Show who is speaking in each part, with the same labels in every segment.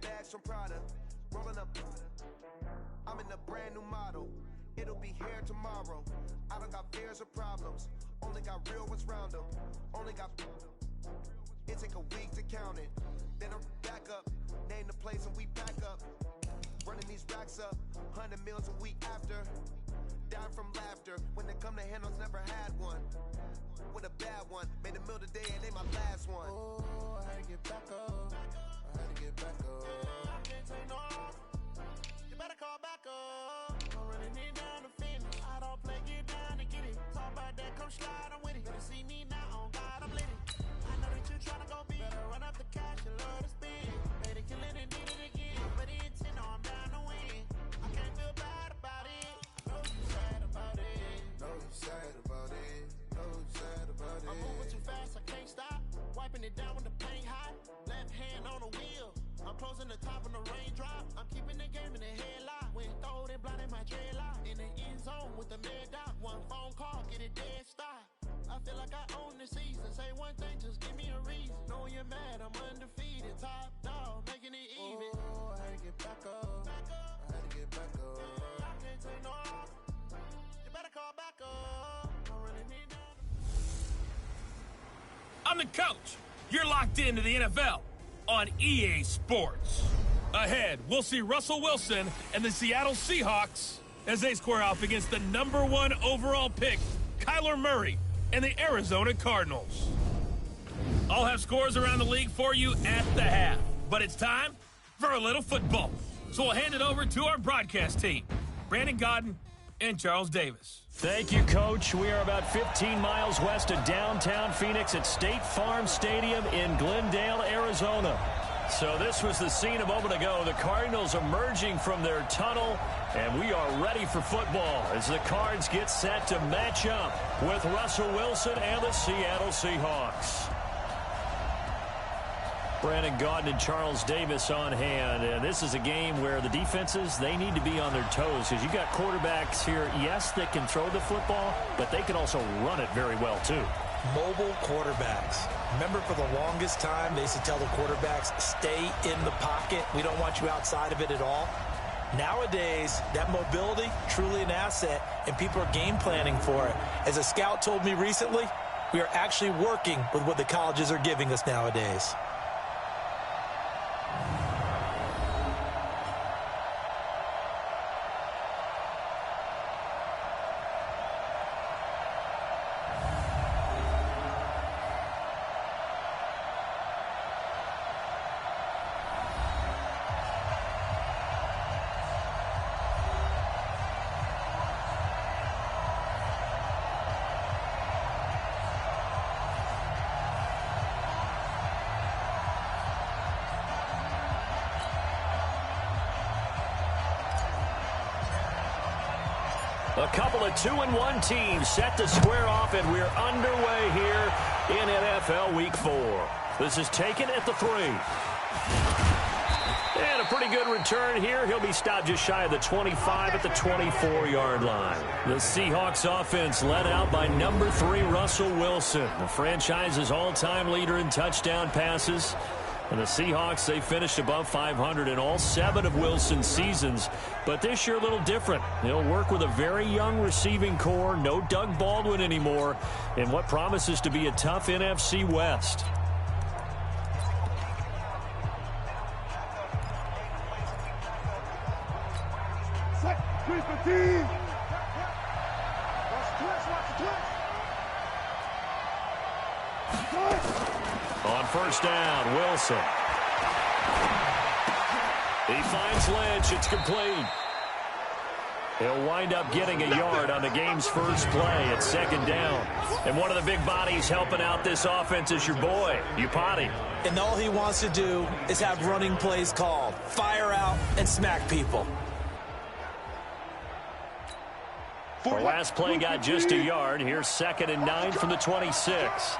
Speaker 1: bags from Prada. Rolling up. I'm in a brand new model. It'll be here tomorrow. I don't got fears or problems. Only got real ones round them. Only got. It take a week to count it. Then I'm back up. Name the place and we back up. Running these racks up. 100 meals a week after. Down from laughter. When they come to handles, never had one. With a bad one. Made a meal today and they my last one.
Speaker 2: Oh, I had to get back up. I had to get back up. I can't take no off. You better call back up. I'm running it down the finish. I don't play, get down and get it. Talk about that, come slide, I'm with it. Better see me now, on God, I'm lit. I know that you tryna go big. Better run up the cash, you love to spend. Made it, kill it, and did it again. But the intent, no, I'm down to win. I can't feel bad about it. Know you sad about it. Know you sad about it. Know you sad about it. I'm moving too fast, I can't stop. Wiping it down when the paint hot. Left hand on the wheel. I'm closing the top when the raindrop. I'm keeping the game in the headlock. When throwed and blinded my dreadlock. In the end zone with the mad dot. One phone call, get it dead stop. I feel like I own the season. Say one thing, just give me a reason. Know you're mad, I'm undefeated. Top dog, making it even. Oh, I had to get back up. I had to get back up. I can't take no off. You better call back up. I'm running it down.
Speaker 3: I'm the coach. You're locked into the NFL on EA Sports. Ahead, we'll see Russell Wilson and the Seattle Seahawks as they square off against the #1 overall pick, Kyler Murray, and the Arizona Cardinals. I'll have scores around the league for you at the half, but it's time for a little football. So we'll hand it over to our broadcast team, Brandon Godden and Charles Davis.
Speaker 4: Thank you, Coach. We are about 15 miles west of downtown Phoenix at State Farm Stadium in Glendale, Arizona. So this was the scene a moment ago. The Cardinals emerging from their tunnel, and we are ready for football as the Cards get set to match up with Russell Wilson and the Seattle Seahawks. Brandon Gaudin and Charles Davis on hand, and this is a game where the defenses, they need to be on their toes because you got quarterbacks here, yes, that can throw the football, but they can also run it very well too.
Speaker 5: Mobile quarterbacks. Remember, for the longest time, they used to tell the quarterbacks, stay in the pocket. We don't want you outside of it at all. Nowadays, that mobility, truly an asset, and people are game planning for it. As a scout told me recently, we are actually working with what the colleges are giving us nowadays.
Speaker 4: A couple of 2-1 teams set to square off, and we're underway here in NFL Week 4. This is taken at the 3. And a pretty good return here. He'll be stopped just shy of the 25 at the 24-yard line. The Seahawks offense led out by number 3, Russell Wilson, the franchise's all-time leader in touchdown passes. And the Seahawks, they finished above 500 in all 7 of Wilson's seasons. But this year, a little different. They'll work with a very young receiving core, no Doug Baldwin anymore, in what promises to be a tough NFC West. On first down, Wilson. He finds Lynch. It's complete. He'll wind up getting a yard on the game's first play at second down. And one of the big bodies helping out this offense is your boy, Upati.
Speaker 5: And all he wants to do is have running plays called. Fire out and smack people.
Speaker 4: Our last play got just a yard. Here's 2nd and 9 from the 26.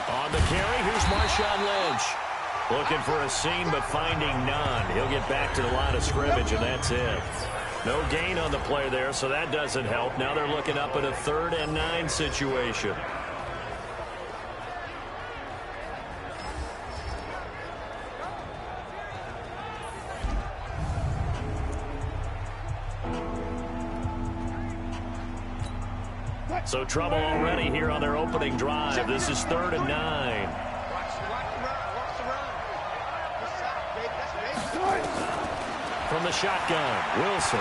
Speaker 4: On the carry, here's Marshawn Lynch. Looking for a seam, but finding none. He'll get back to the line of scrimmage, and that's it. No gain on the play there, so that doesn't help. Now they're looking up at a 3rd and 9 situation. So trouble already here on their opening drive. This is 3rd and 9. From the shotgun, Wilson.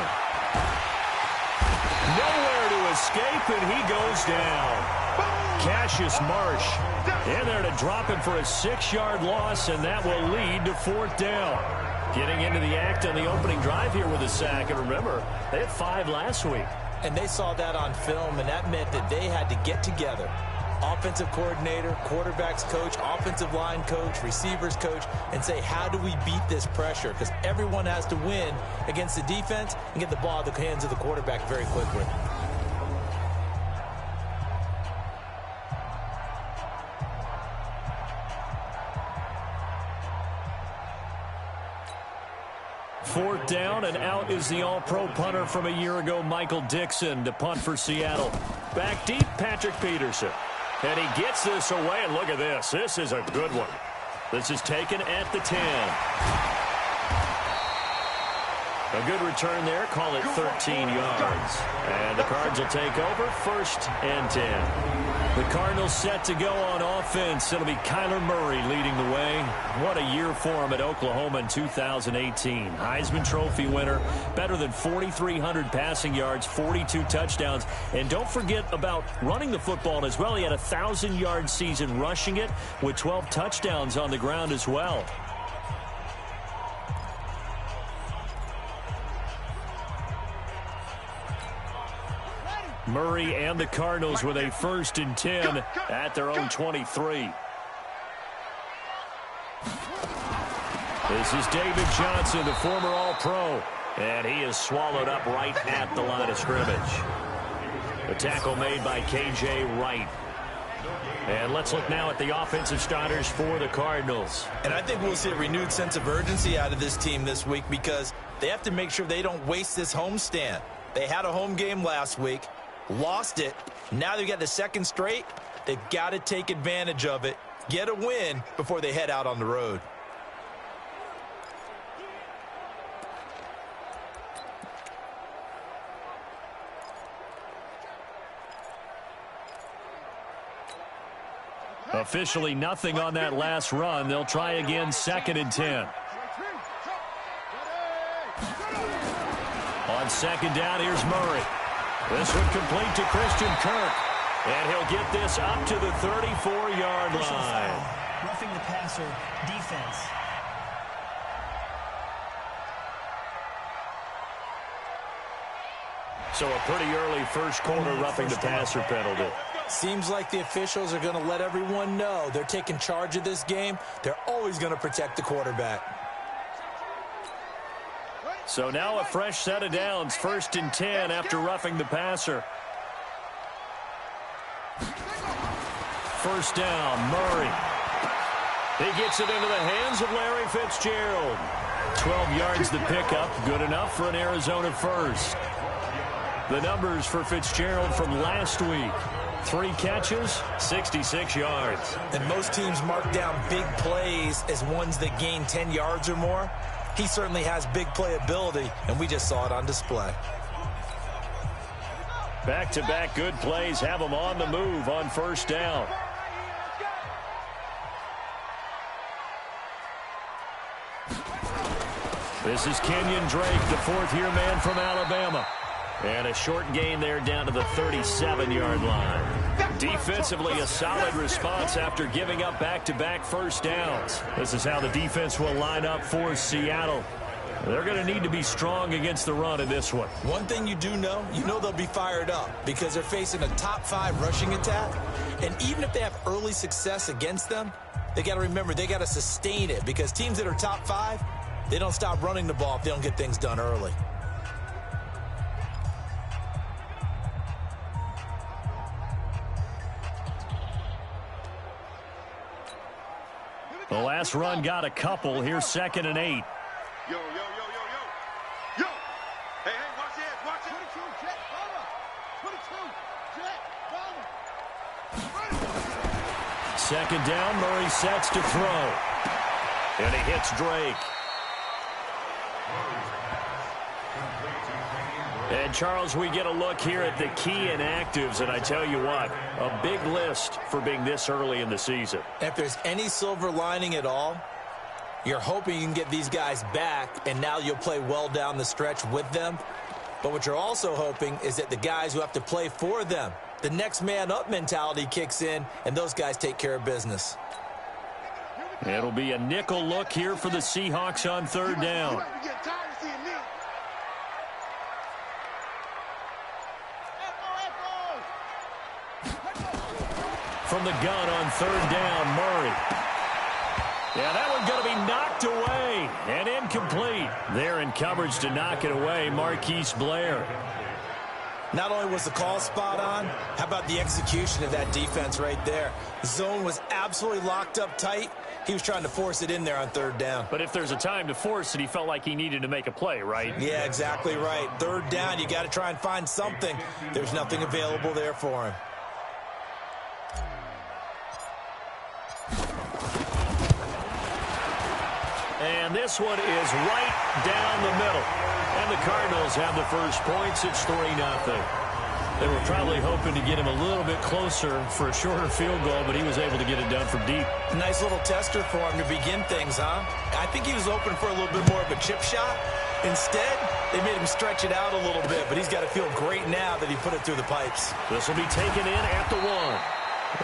Speaker 4: Nowhere to escape, and he goes down. Cassius Marsh in there to drop him for a 6-yard loss, and that will lead to 4th down. Getting into the act on the opening drive here with a sack. And remember, they had 5 last week.
Speaker 5: And they saw that on film, and that meant that they had to get together. Offensive coordinator, quarterbacks coach, offensive line coach, receivers coach, and say, how do we beat this pressure? Because everyone has to win against the defense and get the ball in the hands of the quarterback very quickly.
Speaker 4: Fourth down, and out is the all-pro punter from a year ago, Michael Dixon, to punt for Seattle. Back deep, Patrick Peterson. And he gets this away, and look at this. This is a good one. This is taken at the 10. A good return there. Call it 13 yards. And the Cards will take over 1st and 10. The Cardinals set to go on offense. It'll be Kyler Murray leading the way. What a year for him at Oklahoma in 2018. Heisman Trophy winner, better than 4,300 passing yards, 42 touchdowns. And don't forget about running the football as well. He had a 1,000-yard season rushing it with 12 touchdowns on the ground as well. Murray and the Cardinals with a 1st and 10 at their own 23. This is David Johnson, the former All-Pro, and he is swallowed up right at the line of scrimmage. A tackle made by K.J. Wright. And let's look now at the offensive starters for the Cardinals.
Speaker 5: And I think we'll see a renewed sense of urgency out of this team this week because they have to make sure they don't waste this homestand. They had a home game last week. Lost it. Now they've got the 2nd straight. They've got to take advantage of it, get a win before they head out on the road.
Speaker 4: Officially nothing on that last run. They'll try again 2nd and 10. On 2nd down, here's Murray. This one complete to Christian Kirk. And he'll get this up to the 34-yard line.
Speaker 6: Roughing the passer, defense.
Speaker 4: So a pretty early 1st quarter roughing the passer penalty.
Speaker 5: Seems like the officials are going to let everyone know they're taking charge of this game. They're always going to protect the quarterback.
Speaker 4: So now a fresh set of downs, 1st and 10 after roughing the passer. 1st down, Murray. He gets it into the hands of Larry Fitzgerald. 12 yards the pickup, good enough for an Arizona 1st. The numbers for Fitzgerald from last week. 3 catches, 66 yards.
Speaker 5: And most teams mark down big plays as ones that gain 10 yards or more. He certainly has big playability, and we just saw it on display.
Speaker 4: Back-to-back good plays have him on the move on 1st down. This is Kenyon Drake, the 4th-year man from Alabama. And a short gain there down to the 37-yard line. Defensively, a solid response after giving up back-to-back 1st downs. This is how the defense will line up for Seattle. They're going to need to be strong against the run in this one.
Speaker 5: One thing you do know, they'll be fired up because they're facing a top 5 rushing attack. And even if they have early success against them, they got to remember they got to sustain it because teams that are top 5, they don't stop running the ball if they don't get things done early.
Speaker 4: The last run got a couple. Here's 2nd and 8.
Speaker 7: Yo, yo, yo, yo, yo, yo. Hey, watch it, watch it. 22, jet, follow. 22, jet, follow.
Speaker 4: 2nd down, Murray sets to throw. And he hits Drake. And, Charles, we get a look here at the key inactives, and I tell you what, a big list for being this early in the season.
Speaker 5: If there's any silver lining at all, you're hoping you can get these guys back, and now you'll play well down the stretch with them. But what you're also hoping is that the guys who have to play for them, the next man up mentality kicks in, and those guys take care of business.
Speaker 4: It'll be a nickel look here for the Seahawks on third down. From the gun on third down, Murray. Yeah, that one's going to be knocked away and incomplete. There in coverage to knock it away, Marquise Blair.
Speaker 5: Not only was the call spot on, how about the execution of that defense right there? The zone was absolutely locked up tight. He was trying to force it in there on third down.
Speaker 4: But if there's a time to force it, he felt like he needed to make a play, right?
Speaker 5: Yeah, exactly right. Third down, you got to try and find something. There's nothing available there for him.
Speaker 4: And this one is right down the middle. And the Cardinals have the first points. It's 3-0. They were probably hoping to get him a little bit closer for a shorter field goal, but he was able to get it done from deep.
Speaker 5: Nice little tester for him to begin things, huh? I think he was open for a little bit more of a chip shot. Instead, they made him stretch it out a little bit, but he's got to feel great now that he put it through the pipes.
Speaker 4: This will be taken in at the 1.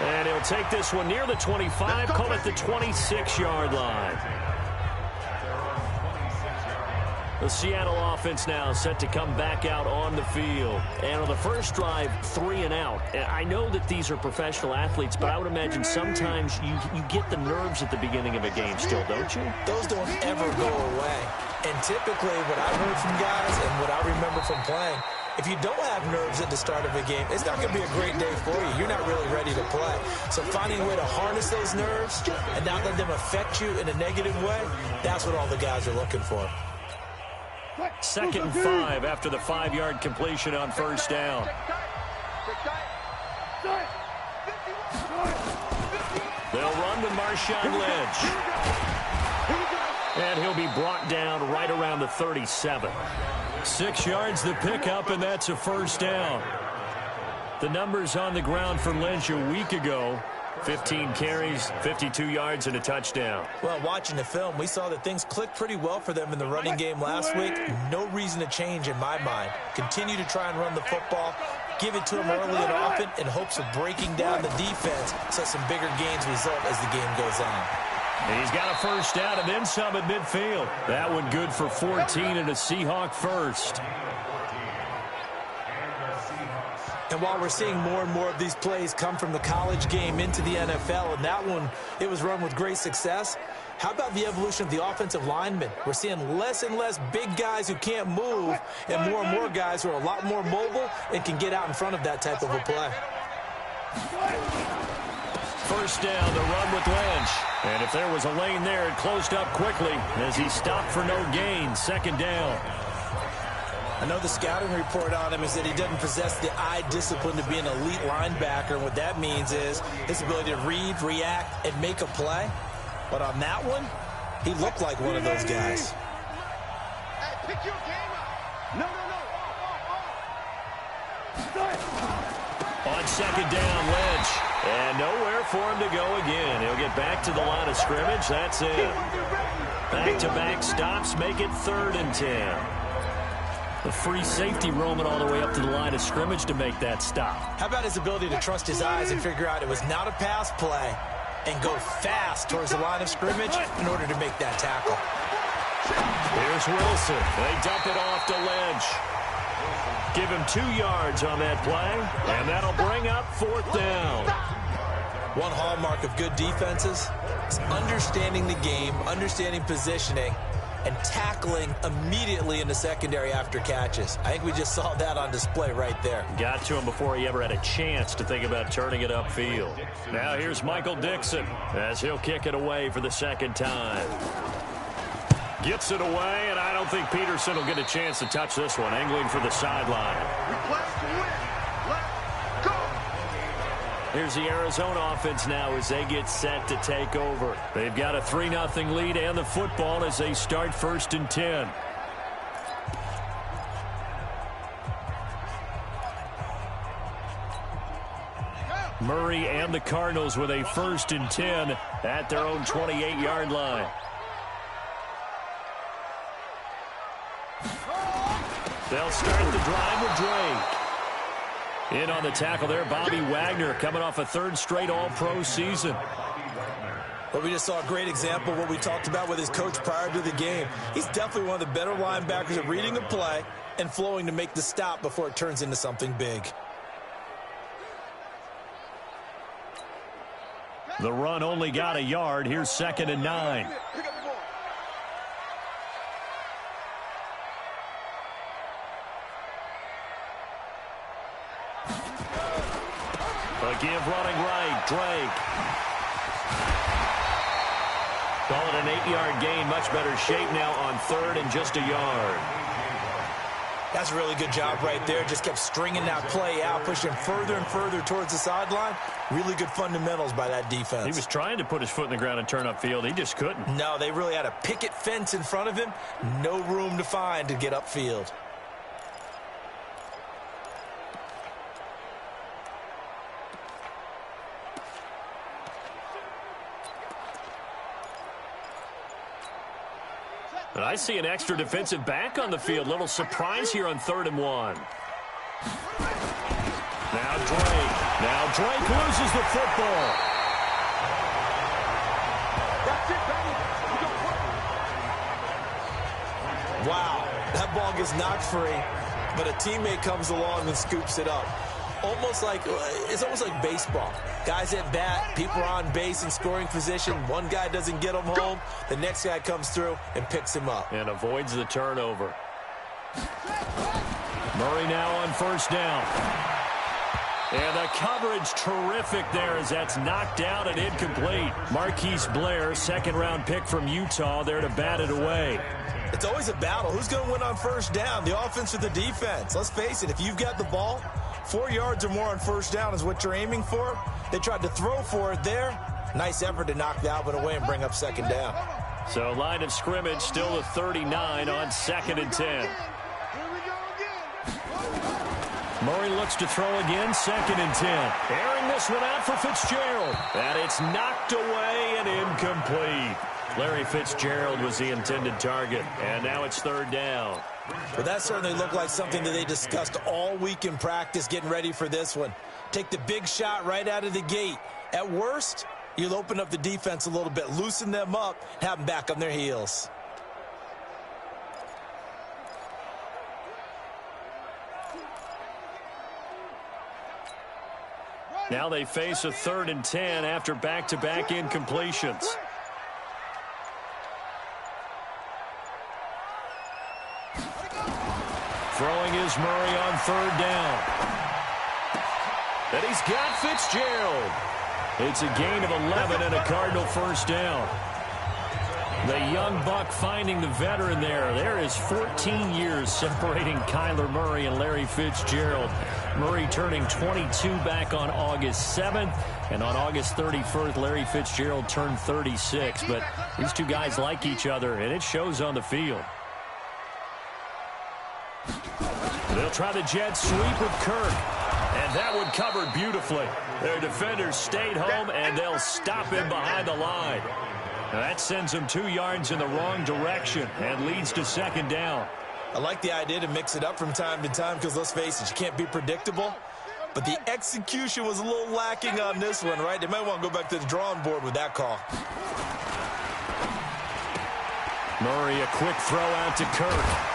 Speaker 4: And he'll take this one near the 25, call it the 26-yard line. The Seattle offense now set to come back out on the field. And on the first drive, 3 and out. I know that these are professional athletes, but I would imagine sometimes you get the nerves at the beginning of a game still, don't you?
Speaker 5: Those don't ever go away. And typically what I've heard from guys and what I remember from playing, if you don't have nerves at the start of a game, it's not going to be a great day for you. You're not really ready to play. So finding a way to harness those nerves and not let them affect you in a negative way, that's what all the guys are looking for.
Speaker 4: 2nd and 5 after the 5-yard completion on first down. They'll run with Marshawn Lynch. And he'll be brought down right around the 37. 6 yards the pickup, and that's a first down. The numbers on the ground for Lynch a week ago. 15 carries, 52 yards, and a touchdown.
Speaker 5: Well, watching the film, we saw that things clicked pretty well for them in the running game last week. No reason to change in my mind. Continue to try and run the football, give it to them early and often in hopes of breaking down the defense so some bigger gains result as the game goes on.
Speaker 4: And he's got a first down and then some at midfield. That one good for 14 and a Seahawk first.
Speaker 5: And while we're seeing more and more of these plays come from the college game into the NFL, and that one, it was run with great success, how about the evolution of the offensive linemen? We're seeing less and less big guys who can't move and more guys who are a lot more mobile and can get out in front of that type of a play.
Speaker 4: First down, the run with Lynch. And if there was a lane there, it closed up quickly as he stopped for no gain. 2nd down.
Speaker 5: I know the scouting report on him is that he doesn't possess the eye discipline to be an elite linebacker. And what that means is his ability to read, react, and make a play. But on that one, he looked like one of those guys.
Speaker 7: Hey, pick your game up. No.
Speaker 4: On 2nd down, Lynch. And nowhere for him to go again. He'll get back to the line of scrimmage. That's it. Back-to-back stops make it 3rd and 10. The free safety roaming all the way up to the line of scrimmage to make that stop.
Speaker 5: How about his ability to trust his eyes and figure out it was not a pass play and go fast towards the line of scrimmage in order to make that tackle?
Speaker 4: Here's Wilson. They dump it off to Lynch. Give him 2 yards on that play, and that'll bring up 4th down.
Speaker 5: One hallmark of good defenses is understanding the game, understanding positioning, and tackling immediately in the secondary after catches. I think we just saw that on display right there.
Speaker 4: Got to him before he ever had a chance to think about turning it upfield. Now here's Michael Dixon as he'll kick it away for the 2nd time. Gets it away, and I don't think Peterson will get a chance to touch this one. Angling for the sideline.
Speaker 7: We play to win. Let's go.
Speaker 4: Here's the Arizona offense now as they get set to take over. They've got a 3-0 lead and the football as they start 1st and 10. Murray and the Cardinals with a 1st and 10 at their own 28-yard line. They'll start the drive with Drake. In on the tackle there, Bobby Wagner, coming off a 3rd straight All-Pro season.
Speaker 5: Well, we just saw a great example of what we talked about with his coach prior to the game. He's definitely one of the better linebackers at reading a play and flowing to make the stop before it turns into something big.
Speaker 4: The run only got a yard. Here's 2nd and 9. A give running right, Drake. Call it an 8-yard gain. Much better shape now on 3rd and just a yard.
Speaker 5: That's a really good job right there. Just kept stringing that play out, pushing further and further towards the sideline. Really good fundamentals by that defense.
Speaker 4: He was trying to put his foot in the ground and turn upfield. He just couldn't.
Speaker 5: No, they really had a picket fence in front of him. No room to find to get upfield.
Speaker 4: And I see an extra defensive back on the field. Little surprise here on 3rd and 1. Now Drake. Now Drake loses the football.
Speaker 5: Wow, that ball gets knocked free, but a teammate comes along and scoops it up. It's almost like baseball. Guys at bat, people are on base in scoring position. One guy doesn't get him home. The next guy comes through and picks him up.
Speaker 4: And avoids the turnover. Murray now on 1st down. And the coverage terrific there as that's knocked down and incomplete. Marquise Blair, 2nd-round pick from Utah, there to bat it away.
Speaker 5: It's always a battle. Who's going to win on 1st down? The offense or the defense? Let's face it, if you've got the ball, 4 yards or more on 1st down is what you're aiming for. They tried to throw for it there. Nice effort to knock that one away and bring up 2nd down.
Speaker 4: So line of scrimmage still the 39 on 2nd and 10. Murray looks to throw again, 2nd and 10. Airing this one out for Fitzgerald. And it's knocked away and incomplete. Larry Fitzgerald was the intended target. And now it's 3rd down.
Speaker 5: Well, that certainly looked like something that they discussed all week in practice getting ready for this one. Take the big shot right out of the gate. At worst, you'll open up the defense a little bit, loosen them up, have them back on their heels.
Speaker 4: Now they face a 3rd and 10 after back-to-back incompletions. Throwing is Murray on 3rd down. And he's got Fitzgerald. It's a gain of 11 and a Cardinal 1st down. The young buck finding the veteran there. There is 14 years separating Kyler Murray and Larry Fitzgerald. Murray turning 22 back on August 7th. And on August 31st, Larry Fitzgerald turned 36. But these two guys like each other, and it shows on the field. They'll try the jet sweep with Kirk. And that one covered beautifully. Their defenders stayed home, and they'll stop him behind the line. Now that sends him 2 yards in the wrong direction and leads to 2nd down.
Speaker 5: I like the idea to mix it up from time to time because, let's face it, you can't be predictable. But the execution was a little lacking on this one, right? They might want to go back to the drawing board with that call.
Speaker 4: Murray, a quick throw out to Kirk.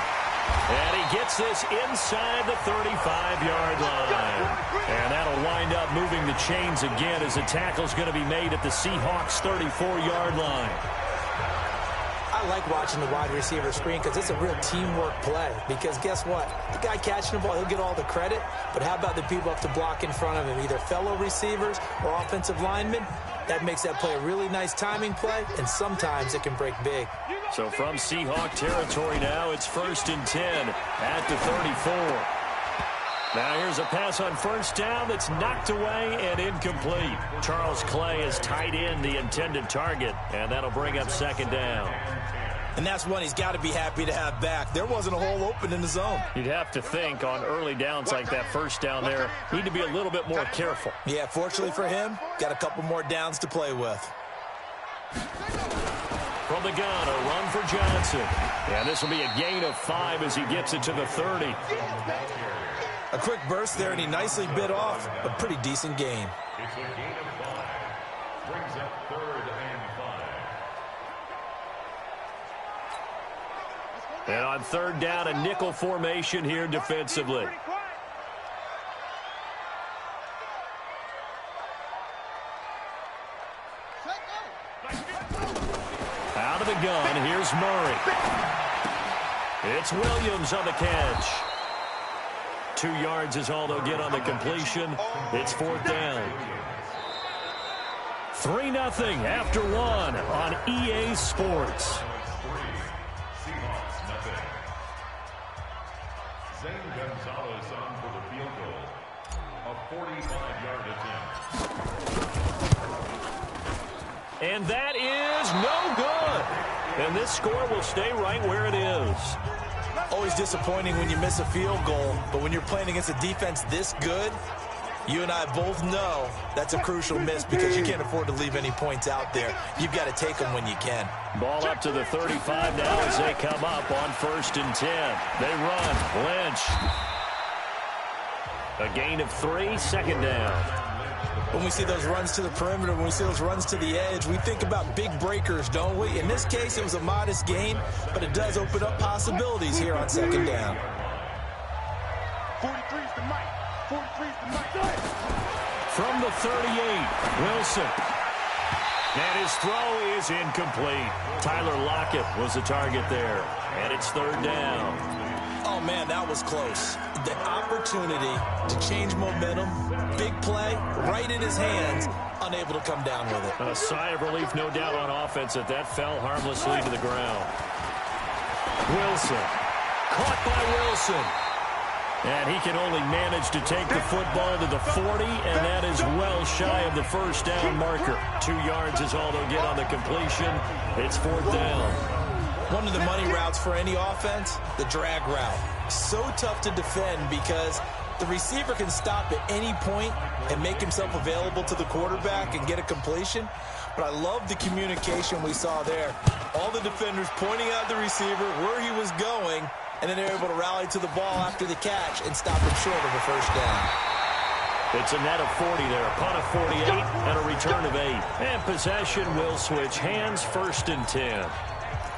Speaker 4: And he gets this inside the 35-yard line. And that'll wind up moving the chains again as the tackle's going to be made at the Seahawks' 34-yard line.
Speaker 5: I like watching the wide receiver screen because it's a real teamwork play. Because guess what? The guy catching the ball, he'll get all the credit. But how about the people up to block in front of him, either fellow receivers or offensive linemen? That makes that play a really nice timing play, and sometimes it can break big.
Speaker 4: So from Seahawk territory now, it's 1st and 10 at the 34. Now here's a pass on 1st down that's knocked away and incomplete. Charles Clay is tight end, the intended target, and that'll bring up 2nd down.
Speaker 5: And that's one he's got to be happy to have back. There wasn't a hole open in the zone.
Speaker 4: You'd have to think on early downs like that first down there, need to be a little bit more careful.
Speaker 5: Yeah, fortunately for him, got a couple more downs to play with.
Speaker 4: From the gun, a run for Johnson. And this will be a gain of 5 as he gets it to the 30.
Speaker 5: A quick burst there, and he nicely bit off a pretty decent gain.
Speaker 8: It's a gain of 5. Brings up 3rd and 5.
Speaker 4: And on 3rd down, a nickel formation here defensively. Out of the gun, here's Murray. It's Williams on the catch. 2 yards is all they'll get on the completion. It's 4th down. 3-0 after 1 on EA Sports.
Speaker 8: Seahawks, nothing. Zane Gonzalez on for the field goal. A 45-yard attempt.
Speaker 4: And that is no good. And this score will stay right where it is.
Speaker 5: Always disappointing when you miss a field goal, but when you're playing against a defense this good, you and I both know that's a crucial miss because you can't afford to leave any points out there. You've got to take them when you can.
Speaker 4: Ball up to the 35 now as they come up on 1st and 10. They run. Lynch. A gain of 3, 2nd down.
Speaker 5: When we see those runs to the perimeter, when we see those runs to the edge, we think about big breakers, don't we? In this case, it was a modest gain, but it does open up possibilities here on 2nd down.
Speaker 7: 43's the mic. 43's the mic.
Speaker 4: From the 38, Wilson. And his throw is incomplete. Tyler Lockett was the target there. And it's 3rd down.
Speaker 5: Oh, man, that was close. The opportunity to change momentum, big play, right in his hands, unable to come down with it.
Speaker 4: A sigh of relief, no doubt, on offense that fell harmlessly to the ground. Wilson. Caught by Wilson. And he can only manage to take the football to the 40, and that is well shy of the 1st down marker. 2 yards is all they'll get on the completion. It's 4th down.
Speaker 5: One of the money routes for any offense, the drag route. So tough to defend because the receiver can stop at any point and make himself available to the quarterback and get a completion. But I love the communication we saw there. All the defenders pointing out the receiver, where he was going, and then they're able to rally to the ball after the catch and stop him short of a 1st down.
Speaker 4: It's a net of 40 there, a punt of 48, and a return of 8. And possession will switch hands, 1st and 10.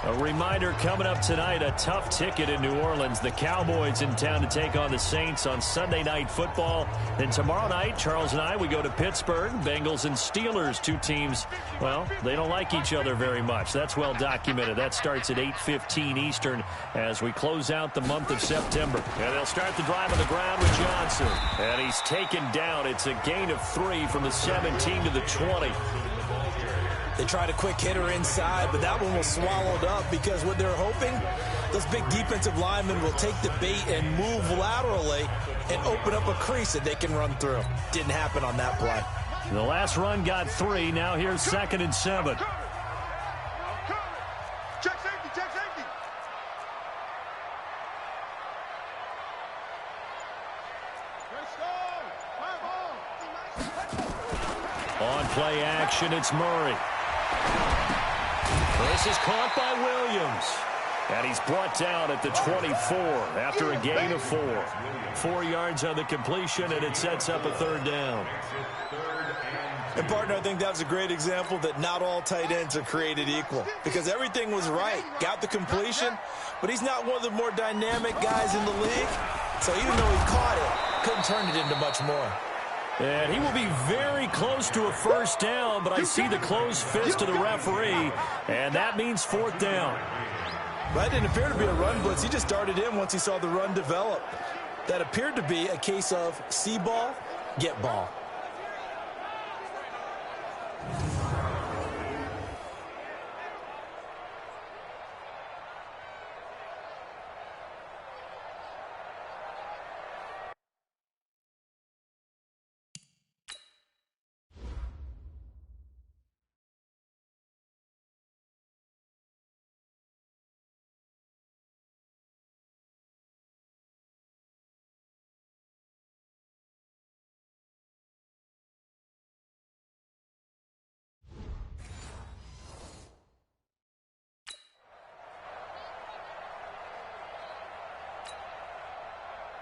Speaker 4: A reminder coming up tonight, a tough ticket in New Orleans. The Cowboys in town to take on the Saints on Sunday Night Football. Then tomorrow night, Charles and I, we go to Pittsburgh. Bengals and Steelers, 2 teams, well, they don't like each other very much. That's well documented. That starts at 8:15 Eastern as we close out the month of September. And they'll start the drive on the ground with Johnson. And he's taken down. It's a gain of 3 from the 17 to the 20.
Speaker 5: They tried a quick hitter inside, but that one was swallowed up because what they're hoping, those big defensive linemen will take the bait and move laterally and open up a crease that they can run through. Didn't happen on that play.
Speaker 4: The last run got 3. Now here's 2nd and 7.
Speaker 7: Check safety, check safety.
Speaker 4: On play action, it's Murray. This is caught by Williams. And he's brought down at the 24 after a gain of 4. 4 yards on the completion, and it sets up a 3rd down.
Speaker 5: And, partner, I think that was a great example that not all tight ends are created equal because everything was right. Got the completion, but he's not one of the more dynamic guys in the league. So even though he caught it, couldn't turn it into much more.
Speaker 4: And he will be very close to a 1st down, but I see the closed fist of the referee, and that means 4th down.
Speaker 5: That didn't appear to be a run blitz. He just darted in once he saw the run develop. That appeared to be a case of see ball, get ball.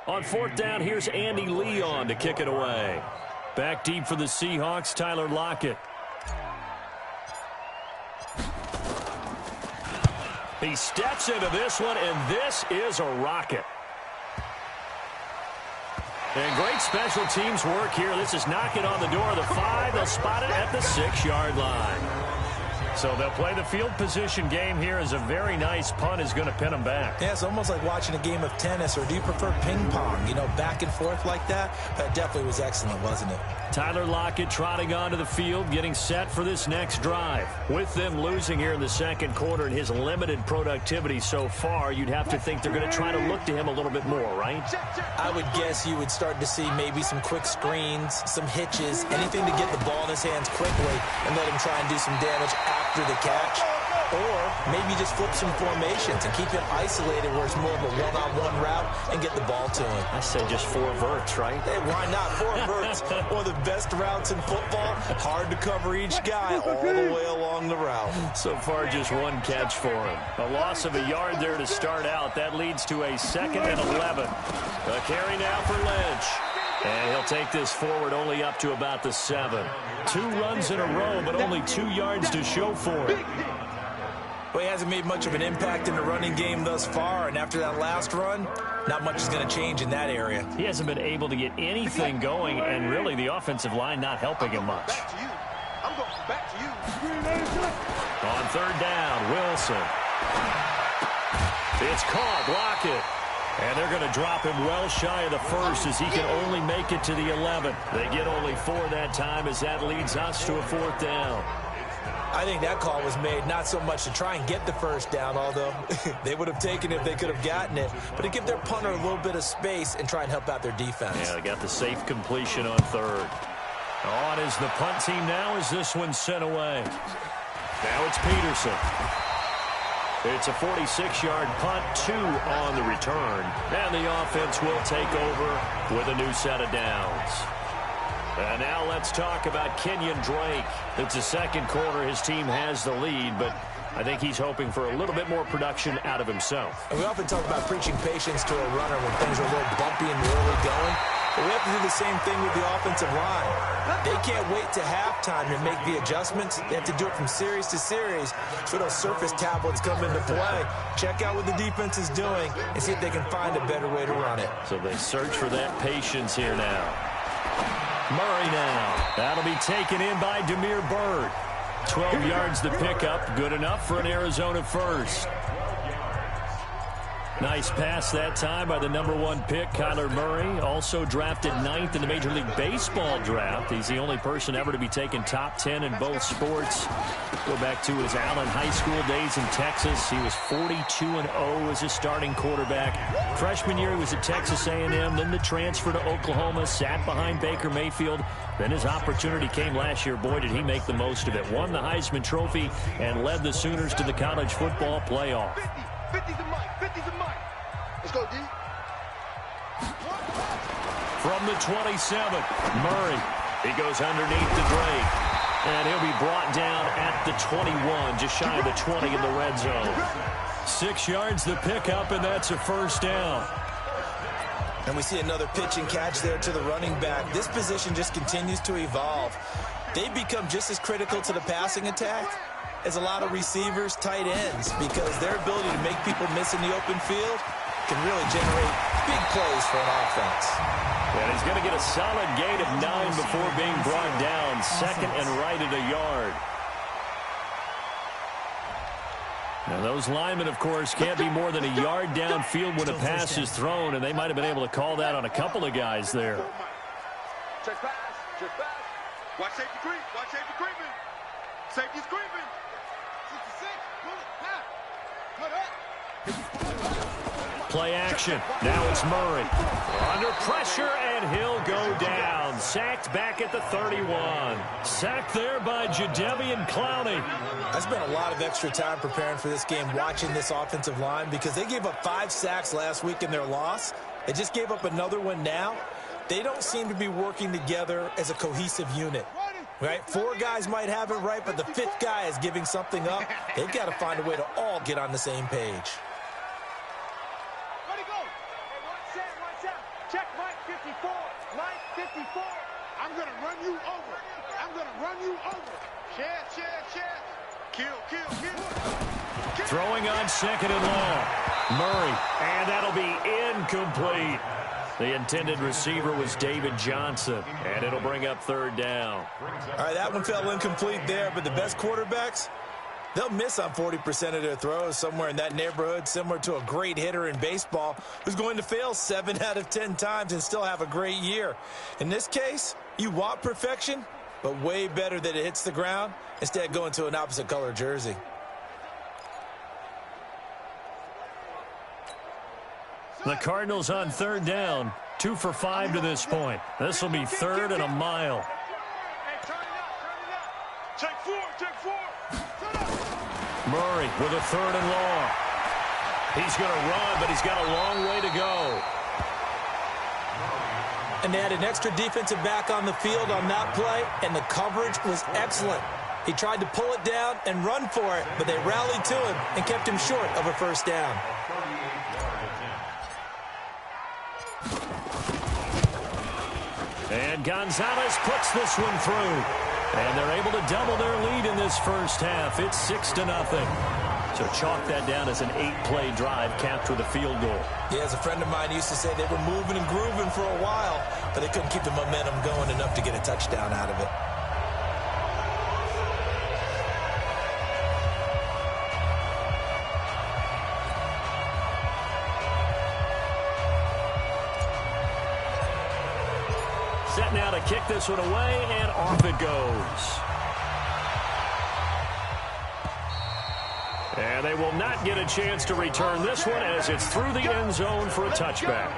Speaker 4: On fourth down, here's Andy Leon to kick it away. Back deep for the Seahawks, Tyler Lockett. He steps into this one, and this is a rocket. And great special teams work here. This is knocking on the door of the 5. They'll spot it at the 6-yard line. So they'll play the field position game here as a very nice punt is going to pin them back.
Speaker 5: Yeah, it's almost like watching a game of tennis, or do you prefer ping pong? You know, back and forth like that? That definitely was excellent, wasn't it?
Speaker 4: Tyler Lockett trotting onto the field, getting set for this next drive. With them losing here in the second quarter and his limited productivity so far, you'd have to think they're going to try to look to him a little bit more, right?
Speaker 5: I would guess you would start to see maybe some quick screens, some hitches, anything to get the ball in his hands quickly and let him try and do some damage after the catch. Or maybe just flip some formations and keep him isolated where it's more of a one-on-one route and get the ball to him.
Speaker 4: I say just 4 verts, right?
Speaker 5: Hey, why not? 4 verts, one of the best routes in football. Hard to cover each guy all the way along the route.
Speaker 4: So far, just 1 catch for him. A loss of a yard there to start out. That leads to a 2nd and 11. A carry now for Lynch. And he'll take this forward only up to about the 7. 2 runs in a row, but only 2 yards to show for it.
Speaker 5: Well, he hasn't made much of an impact in the running game thus far, and after that last run, not much is going to change in that area.
Speaker 4: He hasn't been able to get anything going, and really the offensive line not helping him much.
Speaker 7: I'm going back to you.
Speaker 4: On 3rd down, Wilson. It's caught, Lockett. And they're going to drop him well shy of the 1st as he can only make it to the 11. They get only 4 that time as that leads us to a 4th down.
Speaker 5: I think that call was made not so much to try and get the 1st down, although they would have taken it if they could have gotten it, but to give their punter a little bit of space and try and help out their defense.
Speaker 4: Yeah, they got the safe completion on 3rd. On is the punt team now as this one's sent away. Now it's Peterson. It's a 46-yard punt, 2 on the return. And the offense will take over with a new set of downs. And now let's talk about Kenyon Drake. It's the second quarter. His team has the lead, but I think he's hoping for a little bit more production out of himself.
Speaker 5: And we often talk about preaching patience to a runner when things are a little bumpy in the early going. But we have to do the same thing with the offensive line. They can't wait to halftime to make the adjustments. They have to do it from series to series. So those surface tablets come into play. Check out what the defense is doing and see if they can find a better way to run it.
Speaker 4: So they search for that patience here now. Murray now. That'll be taken in by Damiere Byrd. 12 yards to pick up. Good enough for an Arizona 1st. Nice pass that time by the #1 pick, Kyler Murray. Also drafted 9th in the Major League Baseball draft. He's the only person ever to be taken top 10 in both sports. Go back to his Allen High School days in Texas. He was 42-0 as a starting quarterback. Freshman year, he was at Texas A&M. Then the transfer to Oklahoma, sat behind Baker Mayfield. Then his opportunity came last year. Boy, did he make the most of it. Won the Heisman Trophy and led the Sooners to the college football playoff.
Speaker 7: 50's a mic. 50's a mic. Let's go, D.
Speaker 4: From the 27, Murray. He goes underneath the Drake. And he'll be brought down at the 21, just shy of the 20 in the red zone. 6 yards the pickup, and that's a 1st down.
Speaker 5: And we see another pitch and catch there to the running back. This position just continues to evolve. They become just as critical to the passing attack as a lot of receivers, tight ends, because their ability to make people miss in the open field can really generate big plays for an offense.
Speaker 4: And he's going to get a solid gain of 9 before being brought down. 2nd and right at a yard. Now those linemen, of course, can't be more than a yard downfield when a pass is thrown, and they might have been able to call that on a couple of guys there.
Speaker 7: Check pass. Check pass. Watch safety creep. Watch safety creeping. Safety's creeping. 66. Cut up.
Speaker 4: Play action. Now it's Murray. Under pressure, and he'll go down. Sacked back at the 31. Sacked there by Jadeveon Clowney.
Speaker 5: I spent a lot of extra time preparing for this game, watching this offensive line, because they gave up 5 sacks last week in their loss. They just gave up another one now. They don't seem to be working together as a cohesive unit. Right? 4 guys might have it right, but the 5th guy is giving something up. They've got to find a way to all get on the same page.
Speaker 7: before. I'm going to run you over. I'm going to run you over. Chance. Kill.
Speaker 4: Throwing on second and long. Murray, and that'll be incomplete. The intended receiver was David Johnson, and it'll bring up third down.
Speaker 5: All right, that one fell incomplete there, but the best quarterbacks, they'll miss on 40% of their throws, somewhere in that neighborhood, similar to a great hitter in baseball who's going to fail 7 out of 10 times and still have a great year. In this case, you want perfection, but way better that it hits the ground instead of going to an opposite color jersey.
Speaker 4: The Cardinals on third down, 2 for 5 to this point. This will be third and a mile.
Speaker 7: Hey, turn it up. Take four.
Speaker 4: Murray with a third and long. He's going to run, but he's got a long way to go.
Speaker 5: And they had an extra defensive back on the field on that play, and the coverage was excellent. He tried to pull it down and run for it, but they rallied to him and kept him short of a first down.
Speaker 4: And Gonzalez puts this one through. And they're able to double their lead in this first half. It's 6-0. So chalk that down as an 8-play drive, capture the field goal.
Speaker 5: Yeah, as a friend of mine used to say, they were moving and grooving for a while, but they couldn't keep the momentum going enough to get a touchdown out of it.
Speaker 4: Set now to kick this one away, and off it goes. And they will not get a chance to return this one as it's through the end zone for a touchback.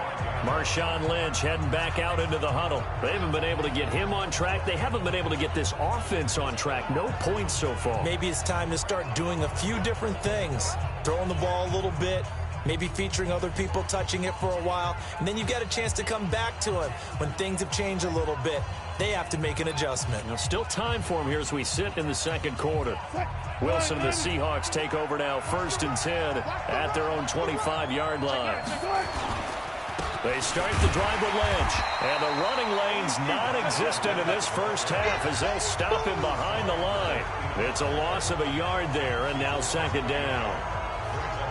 Speaker 4: Marshawn Lynch heading back out into the huddle. They haven't been able to get him on track. They haven't been able to get this offense on track. No points so far.
Speaker 5: Maybe it's time to start doing a few different things. Throwing the ball a little bit. Maybe featuring other people touching it for a while. And then you've got a chance to come back to it when things have changed a little bit. They have to make an adjustment.
Speaker 4: Now, still time for him here as we sit in the second quarter. Wilson and the Seahawks take over now, 1st and 10 at their own 25-yard line. They start the drive with Lynch. And the running lane's non-existent in this first half as they'll stop him behind the line. It's a loss of a yard there, and now 2nd down.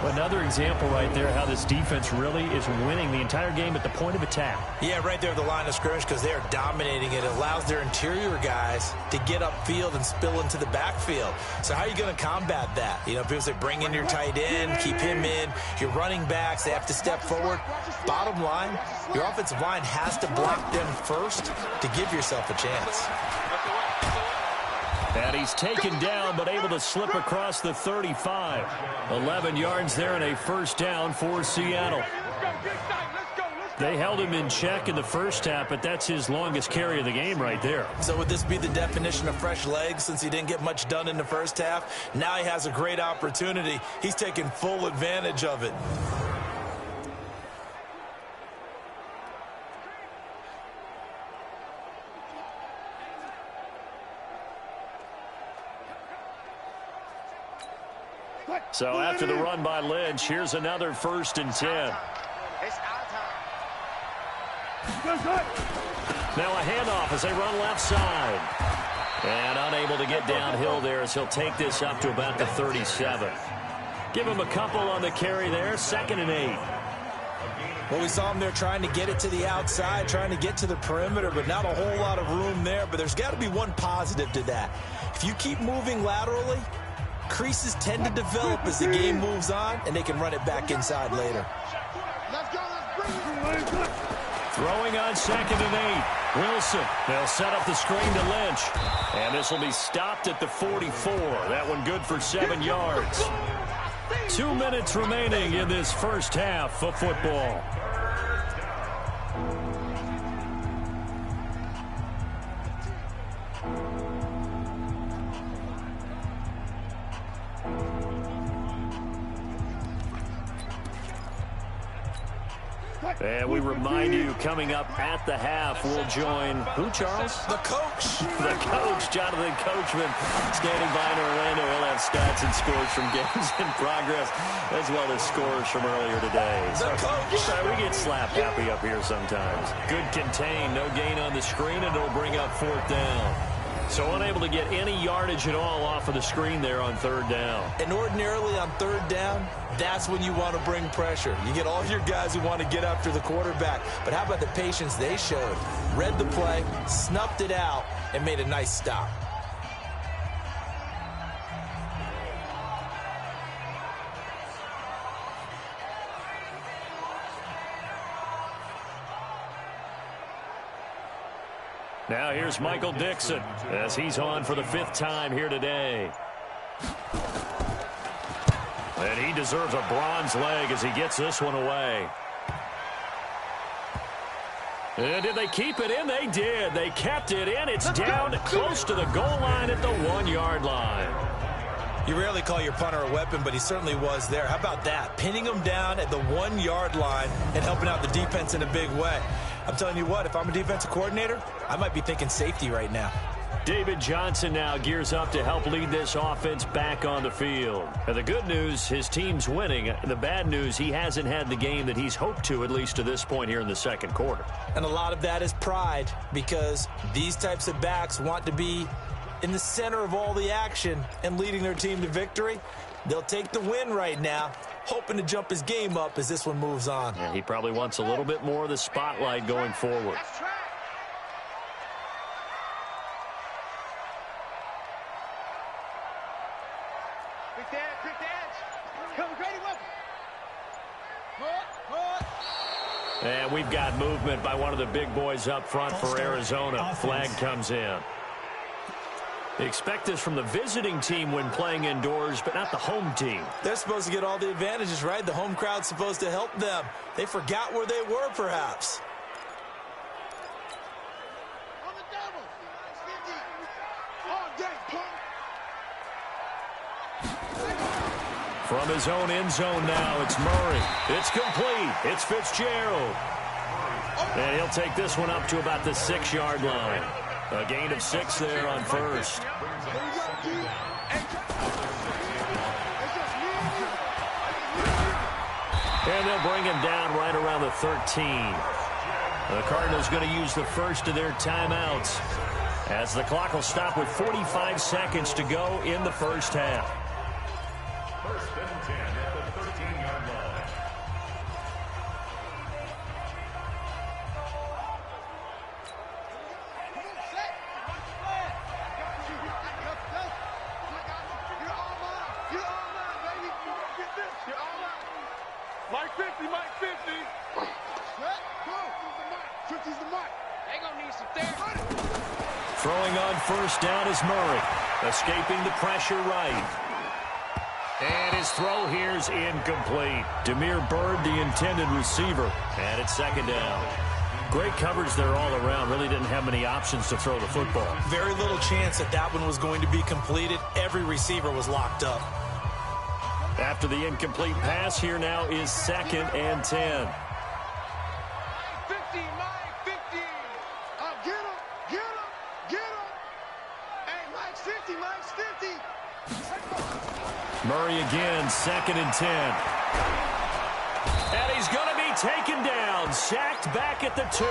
Speaker 4: Another example right there how this defense really is winning the entire game at the point of attack.
Speaker 5: Yeah, right there at the line of scrimmage because they are dominating it. It allows their interior guys to get upfield and spill into the backfield. So how are you going to combat that? You know, people say bring in your tight end, keep him in. Your running backs, they have to step forward. Bottom line, your offensive line has to block them first to give yourself a chance.
Speaker 4: And he's taken down, but able to slip across the 35. 11 yards there and a first down for Seattle. They held him in check in the first half, but that's his longest carry of the game right there.
Speaker 5: So would this be the definition of fresh legs since he didn't get much done in the first half? Now he has a great opportunity. He's taking full advantage of it.
Speaker 4: So after the run by Lynch, here's another 1st and 10. Now a handoff as they run left side. And unable to get downhill there as he'll take this up to about the 37. Give him a couple on the carry there, 2nd and 8.
Speaker 5: Well, we saw him there trying to get it to the outside, trying to get to the perimeter, but not a whole lot of room there. But there's got to be one positive to that. If you keep moving laterally, creases tend to develop as the game moves on, and they can run it back inside later.
Speaker 4: Throwing on 2nd and 8. Wilson, they'll set up the screen to Lynch. And this will be stopped at the 44. That one good for 7 yards. 2 minutes remaining in this first half of football. And we remind you, coming up at the half, we'll join who, Charles?
Speaker 5: The coach.
Speaker 4: The coach, Jonathan Coachman, standing by in Orlando. He'll have stats and scores from games in progress, as well as scores from earlier today.
Speaker 5: The coach.
Speaker 4: We get slap happy up here sometimes. Good contain, no gain on the screen, and it'll bring up 4th down. So unable to get any yardage at all off of the screen there on 3rd down.
Speaker 5: And ordinarily on 3rd down, that's when you want to bring pressure. You get all your guys who want to get after the quarterback. But how about the patience they showed? Read the play, snuffed it out, and made a nice stop.
Speaker 4: Now here's Michael Dixon as he's on for the 5th time here today. And he deserves a bronze leg as he gets this one away. And did they keep it in? They did. They kept it in. It's down close to the goal line at the 1-yard line.
Speaker 5: You rarely call your punter a weapon, but he certainly was there. How about that? Pinning him down at the 1-yard line and helping out the defense in a big way. I'm telling you what, if I'm a defensive coordinator, I might be thinking safety right now.
Speaker 4: David Johnson now gears up to help lead this offense back on the field. And the good news, his team's winning. The bad news, he hasn't had the game that he's hoped to, at least to this point here in the 2nd quarter.
Speaker 5: And a lot of that is pride, because these types of backs want to be in the center of all the action and leading their team to victory. They'll take the win right now, hoping to jump his game up as this one moves on.
Speaker 4: Yeah, he probably wants a little bit more of the spotlight going forward. And we've got movement by one of the big boys up front for Arizona. Flag comes in. They expect this from the visiting team when playing indoors, but not the home team.
Speaker 5: They're supposed to get all the advantages, right? The home crowd's supposed to help them. They forgot where they were, perhaps.
Speaker 7: On the double. 50. All day, punk.
Speaker 4: From his own end zone now, it's Murray. It's complete. It's Fitzgerald. And he'll take this one up to about the 6-yard line. A gain of 6 there on 1st. And they'll bring him down right around the 13. The Cardinals going to use the first of their timeouts as the clock will stop with 45 seconds to go in the 1st half.
Speaker 8: 1st and 10 at the 13-yard line.
Speaker 7: Mike 50, Mike 50. Set, go. 50's the mark. They gonna need some therapy.
Speaker 4: Throwing on 1st down is Murray. Escaping the pressure right. And his throw here's incomplete. Demir Bird, the intended receiver. And it's 2nd down. Great coverage there all around. Really didn't have many options to throw the football.
Speaker 5: Very little chance that that one was going to be completed. Every receiver was locked up.
Speaker 4: After the incomplete pass, here now is 2nd and 10.
Speaker 7: Mike 50, Mike 50. Get him, get him, get him. Hey, Mike's 50, Mike's 50.
Speaker 4: Murray again, 2nd and 10. And he's going to be taken down, sacked back at the 2.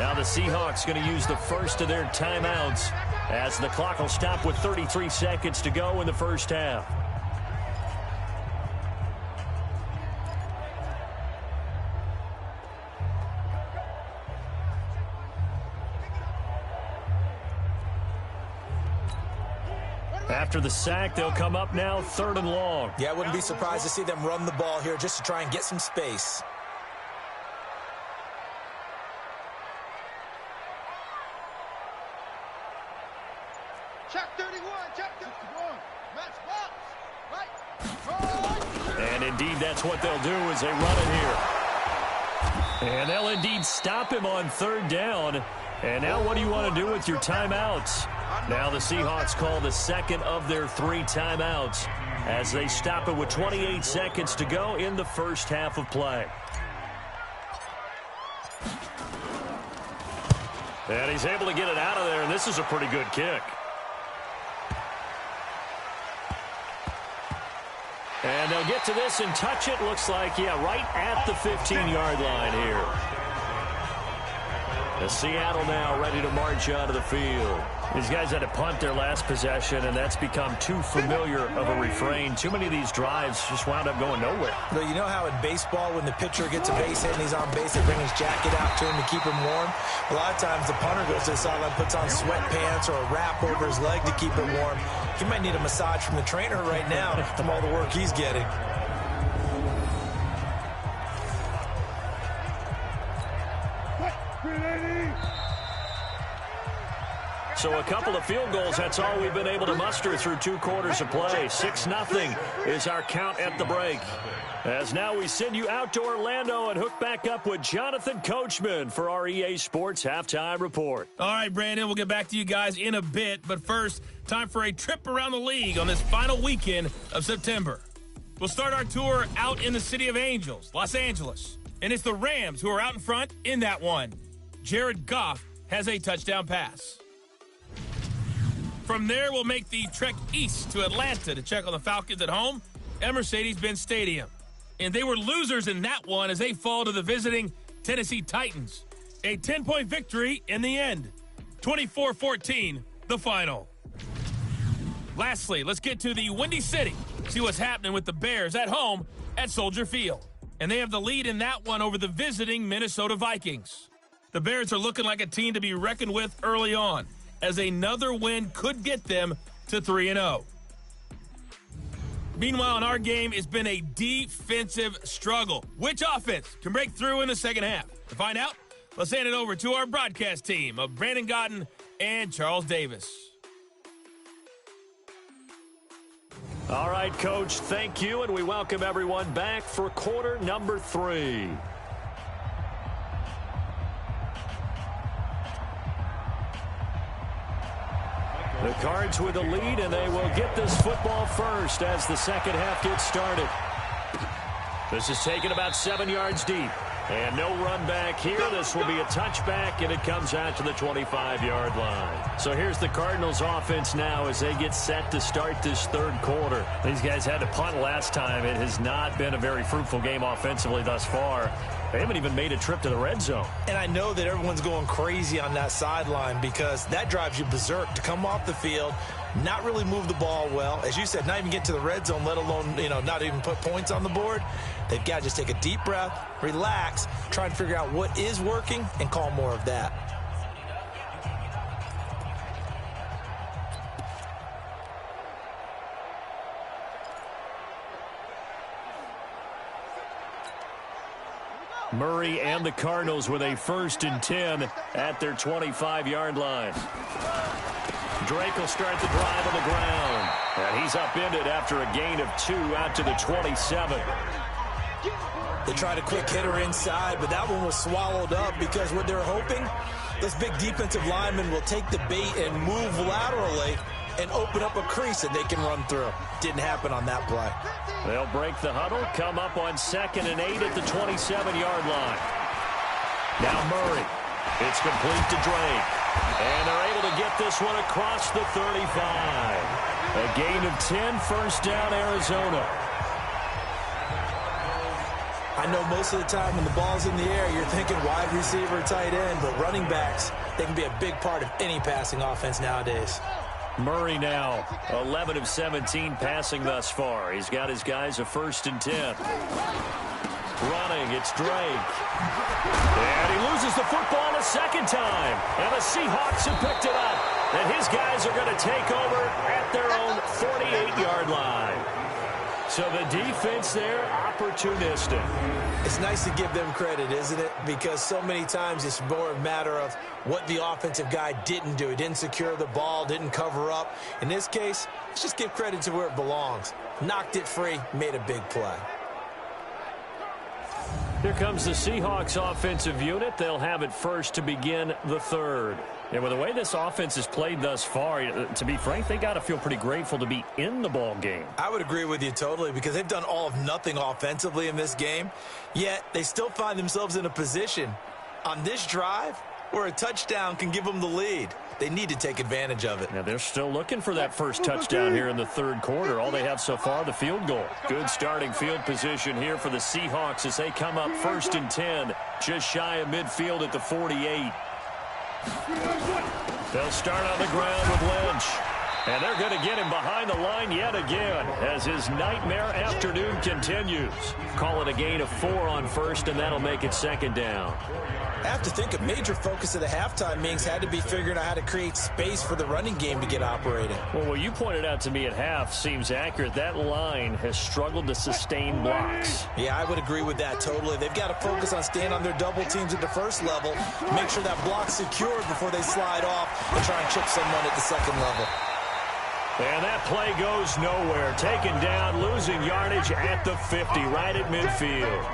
Speaker 4: Now the Seahawks going to use the first of their timeouts as the clock will stop with 33 seconds to go in the 1st half. After the sack, they'll come up now 3rd and long.
Speaker 5: Yeah, I wouldn't be surprised to see them run the ball here just to try and get some space.
Speaker 7: Check 31, check 51. Match box. Right.
Speaker 4: And indeed, that's what they'll do as they run it here. And they'll indeed stop him on 3rd down. And now what do you want to do with your timeouts? Now the Seahawks call the 2nd of their 3 timeouts as they stop it with 28 seconds to go in the 1st half of play. And he's able to get it out of there, and this is a pretty good kick. And they'll get to this and touch it. Looks like, yeah, right at the 15-yard line here. The Seattle now ready to march out of the field. These guys had to punt their last possession, and that's become too familiar of a refrain. Too many of these drives just wound up going nowhere.
Speaker 5: But you know how in baseball, when the pitcher gets a base hit and he's on base, they bring his jacket out to him to keep him warm? A lot of times the punter goes to the sideline, puts on sweatpants or a wrap over his leg to keep it warm. He might need a massage from the trainer right now from all the work he's getting.
Speaker 4: So a couple of field goals, that's all we've been able to muster through 2 quarters of play. 6-0 is our count at the break. As now we send you out to Orlando and hook back up with Jonathan Coachman for our EA Sports Halftime Report.
Speaker 3: All right, Brandon, we'll get back to you guys in a bit. But first, time for a trip around the league on this final weekend of September. We'll start our tour out in the City of Angels, Los Angeles. And it's the Rams who are out in front in that one. Jared Goff has a touchdown pass. From there, we'll make the trek east to Atlanta to check on the Falcons at home at Mercedes-Benz Stadium. And they were losers in that one as they fall to the visiting Tennessee Titans. A 10-point victory in the end. 24-14, the final. Lastly, let's get to the Windy City. See what's happening with the Bears at home at Soldier Field. And they have the lead in that one over the visiting Minnesota Vikings. The Bears are looking like a team to be reckoned with early on, as another win could get them to 3-0. Meanwhile, in our game, it's been a defensive struggle. Which offense can break through in the second half? To find out, let's hand it over to our broadcast team of Brandon Godden and Charles Davis.
Speaker 4: All right, Coach, thank you, and we welcome everyone back for quarter number 3. The Cards with a lead, and they will get this football first as the second half gets started. This is taken about 7 yards deep. And no run back here. This will be a touchback, and it comes out to the 25-yard line. So here's the Cardinals offense now as they get set to start this third quarter. These guys had to punt last time. It has not been a very fruitful game offensively thus far. They haven't even made a trip to the red zone.
Speaker 5: And I know that everyone's going crazy on that sideline because that drives you berserk to come off the field, not really move the ball well. As you said, not even get to the red zone, let alone, not even put points on the board. They've got to just take a deep breath, relax, try and figure out what is working, and call more of that.
Speaker 4: Murray and the Cardinals with a 1st and 10 at their 25-yard line. Drake will start the drive on the ground. And he's upended after a gain of 2 out to the 27.
Speaker 5: They tried a quick hitter inside, but that one was swallowed up because what they're hoping, this big defensive lineman will take the bait and move laterally and open up a crease that they can run through. Didn't happen on that play.
Speaker 4: They'll break the huddle, come up on 2nd and 8 at the 27-yard line. Now Murray. It's complete to Drake. And they're able to get this one across the 35. A gain of 10, first down, Arizona.
Speaker 5: I know most of the time when the ball's in the air, you're thinking wide receiver, tight end, but running backs, they can be a big part of any passing offense nowadays.
Speaker 4: Murray now, 11 of 17 passing thus far. He's got his guys a 1st and 10. Running, it's Drake. And he loses the football a second time. And the Seahawks have picked it up. And his guys are going to take over at their own 48-yard line. So the defense there, opportunistic.
Speaker 5: It's nice to give them credit, isn't it? Because so many times it's more a matter of what the offensive guy didn't do. He didn't secure the ball, didn't cover up. In this case, let's just give credit to where it belongs. Knocked it free, made a big play.
Speaker 4: Here comes the Seahawks offensive unit. They'll have it first to begin the third. And with the way this offense has played thus far, to be frank, they got to feel pretty grateful to be in the ball game.
Speaker 5: I would agree with you totally because they've done all of nothing offensively in this game, yet they still find themselves in a position on this drive where a touchdown can give them the lead. They need to take advantage of it.
Speaker 4: Now they're still looking for that first touchdown here in the third quarter. All they have so far, the field goal. Good starting field position here for the Seahawks as they come up 1st and 10, just shy of midfield at the 48. They'll start on the ground with Lynch. And they're going to get him behind the line yet again as his nightmare afternoon continues. Call it a gain of 4 on first, and that'll make it 2nd down.
Speaker 5: I have to think a major focus of the halftime meetings had to be figuring out how to create space for the running game to get operating.
Speaker 4: Well, what you pointed out to me at half seems accurate. That line has struggled to sustain blocks.
Speaker 5: Yeah, I would agree with that totally. They've got to focus on staying on their double teams at the first level, make sure that block's secured before they slide off and try and chip someone at the second level.
Speaker 4: And that play goes nowhere. Taken down, losing yardage at the 50, right at midfield.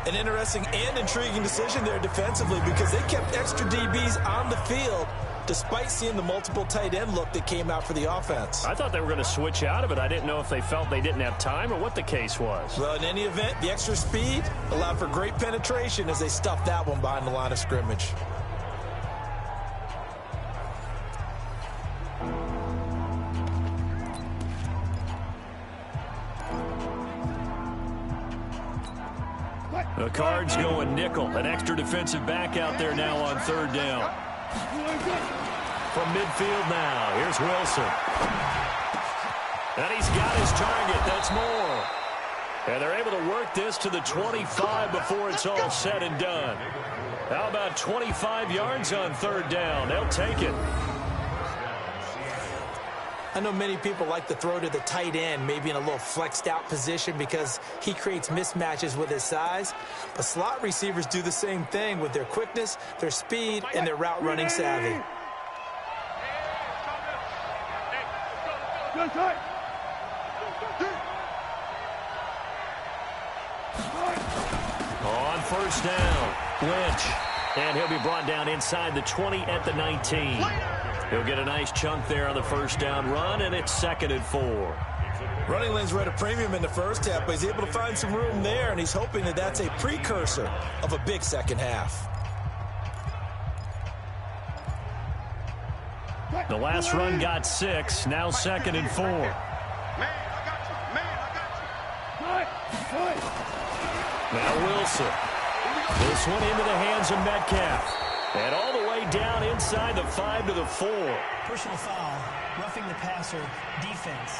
Speaker 5: An interesting and intriguing decision there defensively because they kept extra DBs on the field despite seeing the multiple tight end look that came out for the offense.
Speaker 4: I thought they were going to switch out of it. I didn't know if they felt they didn't have time or what the case was.
Speaker 5: Well, in any event, the extra speed allowed for great penetration as they stuffed that one behind the line of scrimmage.
Speaker 4: The Cards going nickel. An extra defensive back out there now on 3rd down. From midfield now, here's Wilson. And he's got his target. That's more. And they're able to work this to the 25 before it's all said and done. How about 25 yards on 3rd down? They'll take it.
Speaker 5: I know many people like to throw to the tight end, maybe in a little flexed out position because he creates mismatches with his size. But slot receivers do the same thing with their quickness, their speed, and their route running savvy.
Speaker 4: On 1st down, Lynch. And he'll be brought down inside the 20 at the 19. He'll get a nice chunk there on the 1st down run, and it's 2nd and 4.
Speaker 5: Running lanes were at a premium in the first half, but he's able to find some room there, and he's hoping that that's a precursor of a big second half.
Speaker 4: The last run got 6, now 2nd and 4. Now Wilson. This one into the hands of Metcalf. And all the way down inside the 5 to the 4.
Speaker 6: Personal foul, roughing the passer, defense.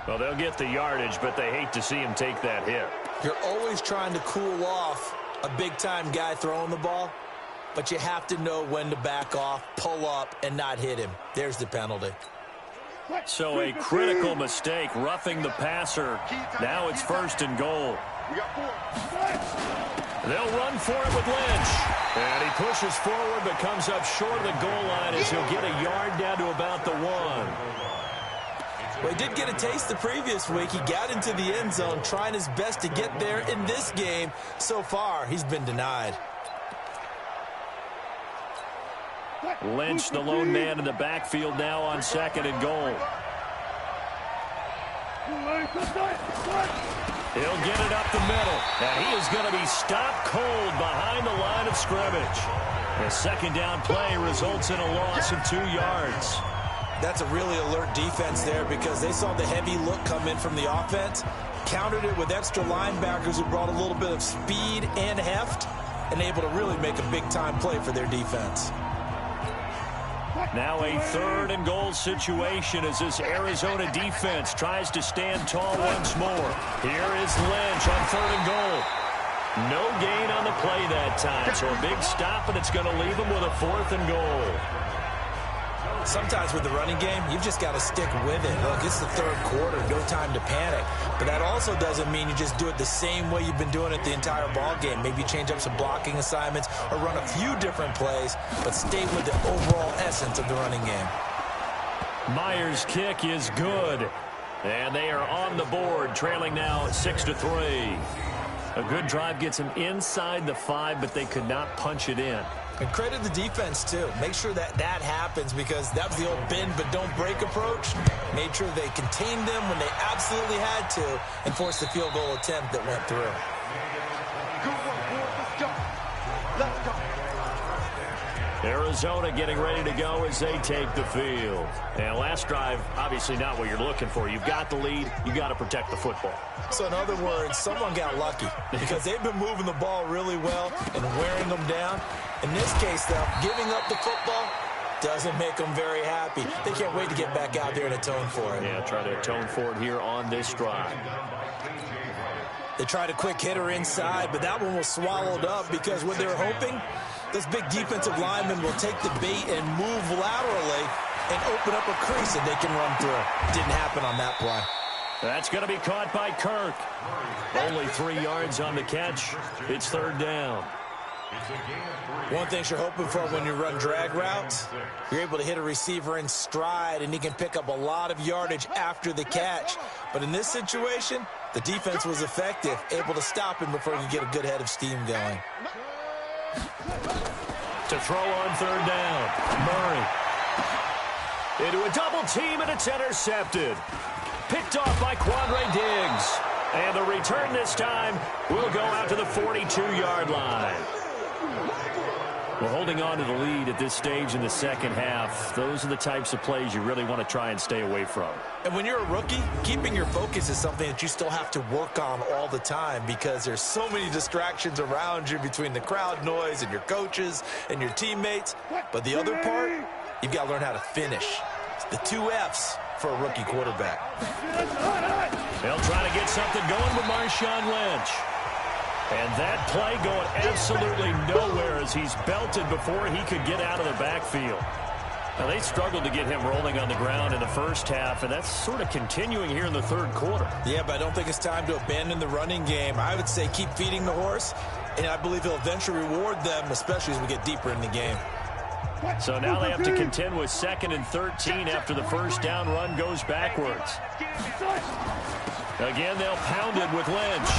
Speaker 4: Well, they'll get the yardage, but they hate to see him take that hit.
Speaker 5: You're always trying to cool off a big-time guy throwing the ball, but you have to know when to back off, pull up, and not hit him. There's the penalty.
Speaker 4: So a critical mistake, roughing the passer. Now it's 1st and goal. They'll run for it with Lynch. And he pushes forward but comes up short of the goal line as he'll get a yard down to about the 1.
Speaker 5: Well, he did get a taste the previous week. He got into the end zone trying his best to get there in this game. So far, he's been denied.
Speaker 4: Lynch, the lone man in the backfield now on 2nd and goal. He'll get it up the middle, and he is going to be stopped cold behind the line of scrimmage. The 2nd down play results in a loss of 2 yards.
Speaker 5: That's a really alert defense there because they saw the heavy look come in from the offense, countered it with extra linebackers who brought a little bit of speed and heft, and able to really make a big-time play for their defense.
Speaker 4: Now a 3rd and goal situation as this Arizona defense tries to stand tall once more. Here is Lynch on 3rd and goal. No gain on the play that time, so a big stop, and it's going to leave them with a 4th and goal.
Speaker 5: Sometimes with the running game, you've just got to stick with it. Look, it's the 3rd quarter, no time to panic. But that also doesn't mean you just do it the same way you've been doing it the entire ball game. Maybe change up some blocking assignments or run a few different plays, but stay with the overall essence of the running game.
Speaker 4: Myers' kick is good. And they are on the board, trailing now 6-3. A good drive gets them inside the 5, but they could not punch it in.
Speaker 5: And credit the defense, too. Make sure that that happens because that was the old bend but don't break approach. Made sure they contained them when they absolutely had to and forced the field goal attempt that went through.
Speaker 4: Arizona getting ready to go as they take the field. And last drive, obviously not what you're looking for. You've got the lead. You've got to protect the football.
Speaker 5: So in other words, someone got lucky because they've been moving the ball really well and wearing them down. In this case, though, giving up the football doesn't make them very happy. They can't wait to get back out there and atone for it.
Speaker 4: Yeah, try to atone for it here on this drive.
Speaker 5: They tried a quick hitter inside, but that one was swallowed up because what they were hoping, those big defensive linemen will take the bait and move laterally and open up a crease that they can run through. Didn't happen on that play.
Speaker 4: That's going to be caught by Kirk. Only 3 yards on the catch. It's third down.
Speaker 5: One thing you're hoping for when you run drag routes, you're able to hit a receiver in stride, and he can pick up a lot of yardage after the catch. But in this situation, the defense was effective, able to stop him before he could get a good head of steam going.
Speaker 4: To throw on third down, Murray. Into a double team, and it's intercepted. Picked off by Quandre Diggs. And the return this time will go out to the 42-yard line. Well, holding on to the lead at this stage in the second half, those are the types of plays you really want to try and stay away from.
Speaker 5: And when you're a rookie, keeping your focus is something that you still have to work on all the time because there's so many distractions around you between the crowd noise and your coaches and your teammates. But the other part, you've got to learn how to finish. It's the 2 F's for a rookie quarterback.
Speaker 4: They'll try to get something going with Marshawn Lynch. And that play going absolutely nowhere as he's belted before he could get out of the backfield. Now, they struggled to get him rolling on the ground in the first half, and that's sort of continuing here in the third quarter.
Speaker 5: Yeah, but I don't think it's time to abandon the running game. I would say keep feeding the horse, and I believe he'll eventually reward them, especially as we get deeper in the game.
Speaker 4: So now they have to contend with 2nd and 13 after the first down run goes backwards. Again, they'll pound it with Lynch.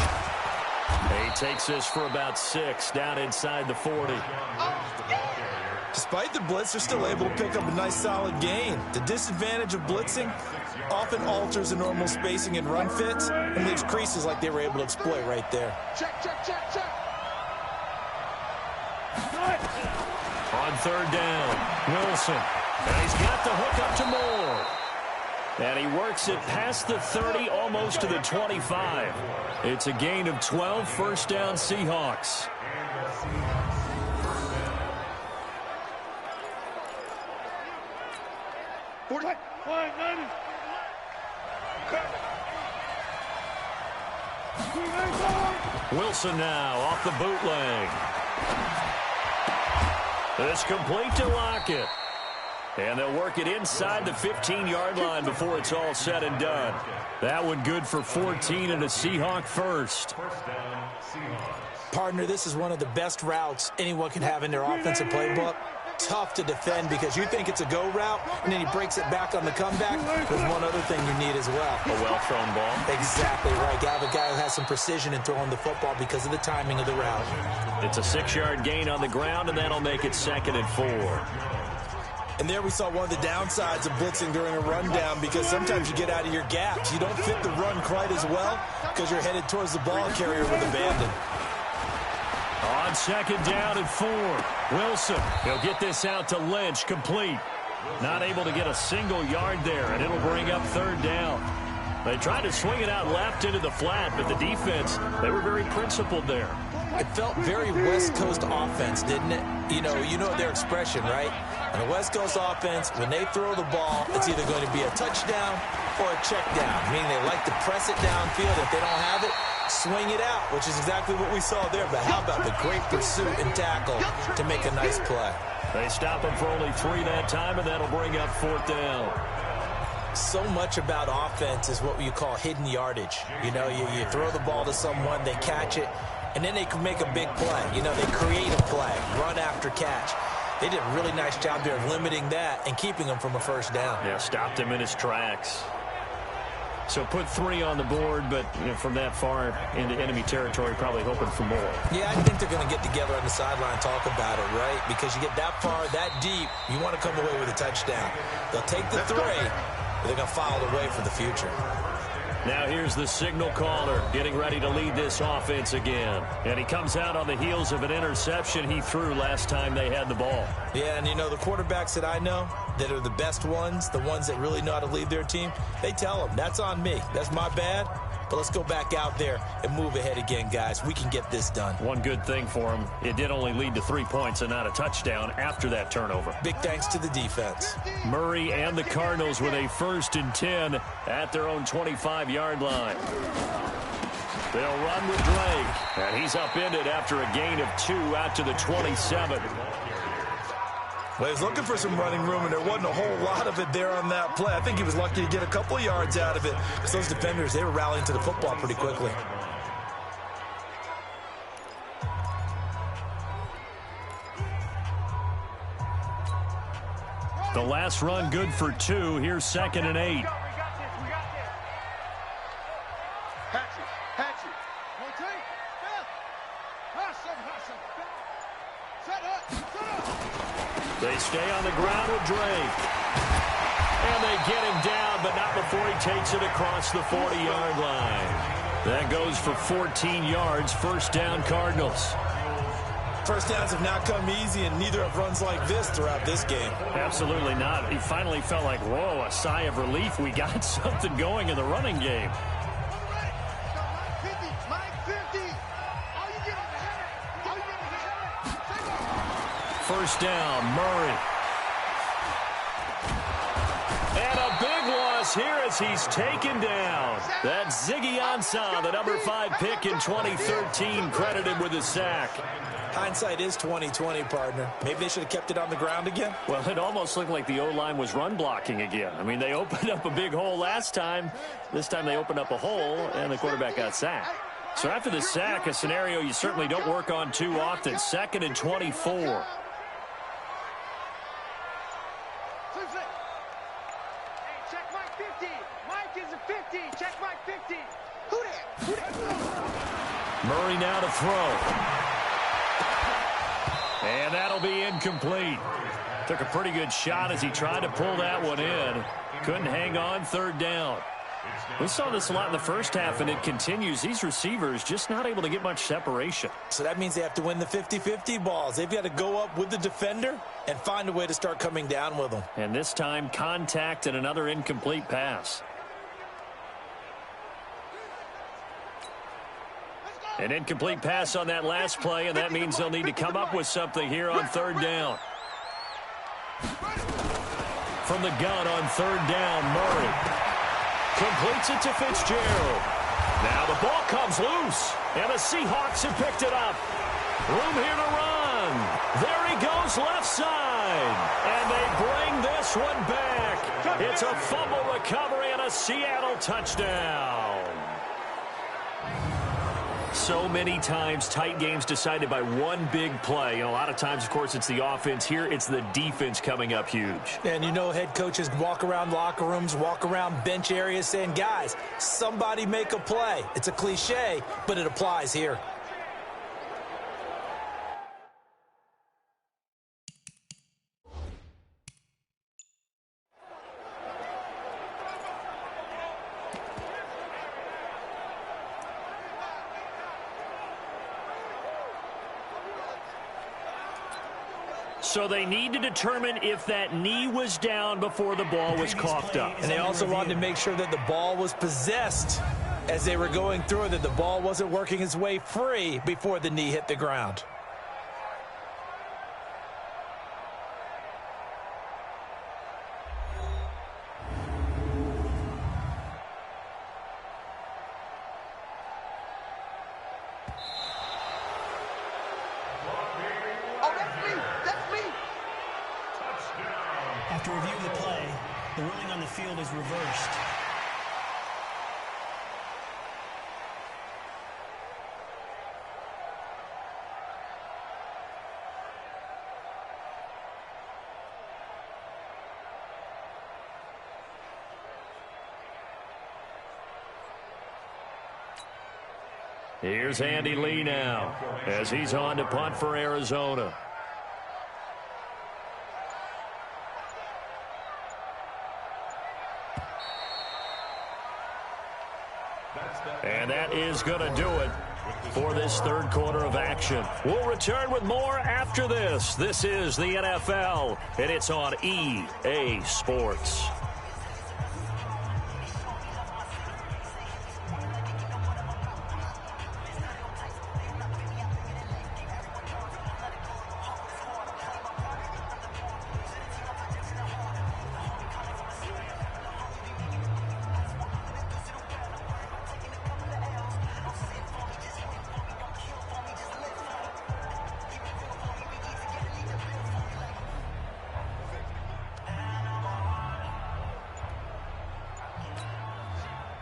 Speaker 4: He takes this for about 6 down inside the 40.
Speaker 5: Despite the blitz, they're still able to pick up a nice solid gain. The disadvantage of blitzing often alters the normal spacing and run fits and leaves creases like they were able to exploit right there.
Speaker 7: Check, check, check, check.
Speaker 4: On third down, Wilson. And he's got the hook up to Moore. And he works it past the 30, almost to the 25. It's a gain of 12, first down Seahawks. Wilson now off the bootleg. It's complete to Lockett. And they'll work it inside the 15-yard line before it's all said and done. That one good for 14 and a Seahawk first.
Speaker 5: Partner, this is one of the best routes anyone can have in their offensive playbook. Tough to defend because you think it's a go route, and then he breaks it back on the comeback. There's one other thing you need as well.
Speaker 4: A well-thrown ball.
Speaker 5: Exactly right. You have a guy who has some precision in throwing the football because of the timing of the route.
Speaker 4: It's a 6-yard gain on the ground, and that'll make it 2nd and 4.
Speaker 5: And there we saw one of the downsides of blitzing during a rundown because sometimes you get out of your gaps. You don't fit the run quite as well because you're headed towards the ball carrier with abandon.
Speaker 4: On 2nd down and 4, Wilson. He'll get this out to Lynch, complete. Not able to get a single yard there, and it'll bring up 3rd down. They tried to swing it out left into the flat, but the defense, they were very principled there.
Speaker 5: It felt very West Coast offense, didn't it? You know their expression, right? On the West Coast offense, when they throw the ball, it's either going to be a touchdown or a check down, meaning they like to press it downfield. If they don't have it, swing it out, which is exactly what we saw there. But how about the great pursuit and tackle to make a nice play?
Speaker 4: They stop him for only 3 that time, and that'll bring up 4th down.
Speaker 5: So much about offense is what you call hidden yardage. You throw the ball to someone, they catch it, and then they can make a big play. They create a play, run after catch. They did a really nice job there of limiting that and keeping him from a first down.
Speaker 4: Yeah, stopped him in his tracks. So put 3 on the board, but from that far into enemy territory, probably hoping for more.
Speaker 5: Yeah, I think they're going to get together on the sideline and talk about it, right? Because you get that far, that deep, you want to come away with a touchdown. They'll take the 3, but they're going to file it away for the future.
Speaker 4: Now here's the signal caller getting ready to lead this offense again. And he comes out on the heels of an interception he threw last time they had the ball.
Speaker 5: Yeah, and you know, the quarterbacks that I know that are the best ones, the ones that really know how to lead their team, they tell them, that's on me. That's my bad. But let's go back out there and move ahead again, guys. We can get this done.
Speaker 4: One good thing for him, it did only lead to 3 points and not a touchdown after that turnover.
Speaker 5: Big thanks to the defense.
Speaker 4: Murray and the Cardinals with a 1st and 10 at their own 25-yard line. They'll run with Drake, and he's upended after a gain of 2 out to the 27.
Speaker 5: Well, he was looking for some running room, and there wasn't a whole lot of it there on that play. I think he was lucky to get a couple of yards out of it because those defenders, they were rallying to the football pretty quickly.
Speaker 4: The last run good for 2. Here's 2nd and 8. They stay on the ground with Drake. And they get him down, but not before he takes it across the 40-yard line. That goes for 14 yards. 1st down, Cardinals.
Speaker 5: First downs have not come easy, and neither have runs like this throughout this game.
Speaker 4: Absolutely not. He finally felt like, whoa, a sigh of relief. We got something going in the running game. First down, Murray. And a big loss here as he's taken down. That's Ziggy Ansah, the number 5 pick in 2013, credited with a sack.
Speaker 5: Hindsight is 20/20, partner. Maybe they should have kept it on the ground again.
Speaker 4: Well, it almost looked like the O-line was run blocking again. I mean, they opened up a big hole last time. This time they opened up a hole, and the quarterback got sacked. So after the sack, a scenario you certainly don't work on too often. 2nd and 24. Murray now to throw. And that'll be incomplete. Took a pretty good shot as he tried to pull that one in. Couldn't hang on. 3rd down. We saw this a lot in the first half, and it continues. These receivers just not able to get much separation.
Speaker 5: So that means they have to win the 50-50 balls. They've got to go up with the defender and find a way to start coming down with them.
Speaker 4: And this time, contact and another incomplete pass. An incomplete pass on that last play, and that means they'll need to come up with something here on 3rd down. From the gun on 3rd down, Murray completes it to Fitzgerald. Now the ball comes loose, and the Seahawks have picked it up. Room here to run. There he goes left side, and they bring this one back. It's a fumble recovery and a Seattle touchdown. So many times, tight games decided by one big play. And a lot of times, of course, it's the offense. Here, it's the defense coming up huge.
Speaker 5: And you know, head coaches walk around locker rooms, walk around bench areas saying, guys, somebody make a play. It's a cliche, but it applies here.
Speaker 4: So they need to determine if that knee was down before the ball was coughed up.
Speaker 5: And they also wanted to make sure that the ball was possessed as they were going through it, that the ball wasn't working its way free before the knee hit the ground.
Speaker 6: After review of the play, the ruling on the field is reversed.
Speaker 4: Here's Andy Lee now as he's on to punt for Arizona. And that is going to do it for this third quarter of action. We'll return with more after this. This is the NFL, and it's on EA Sports.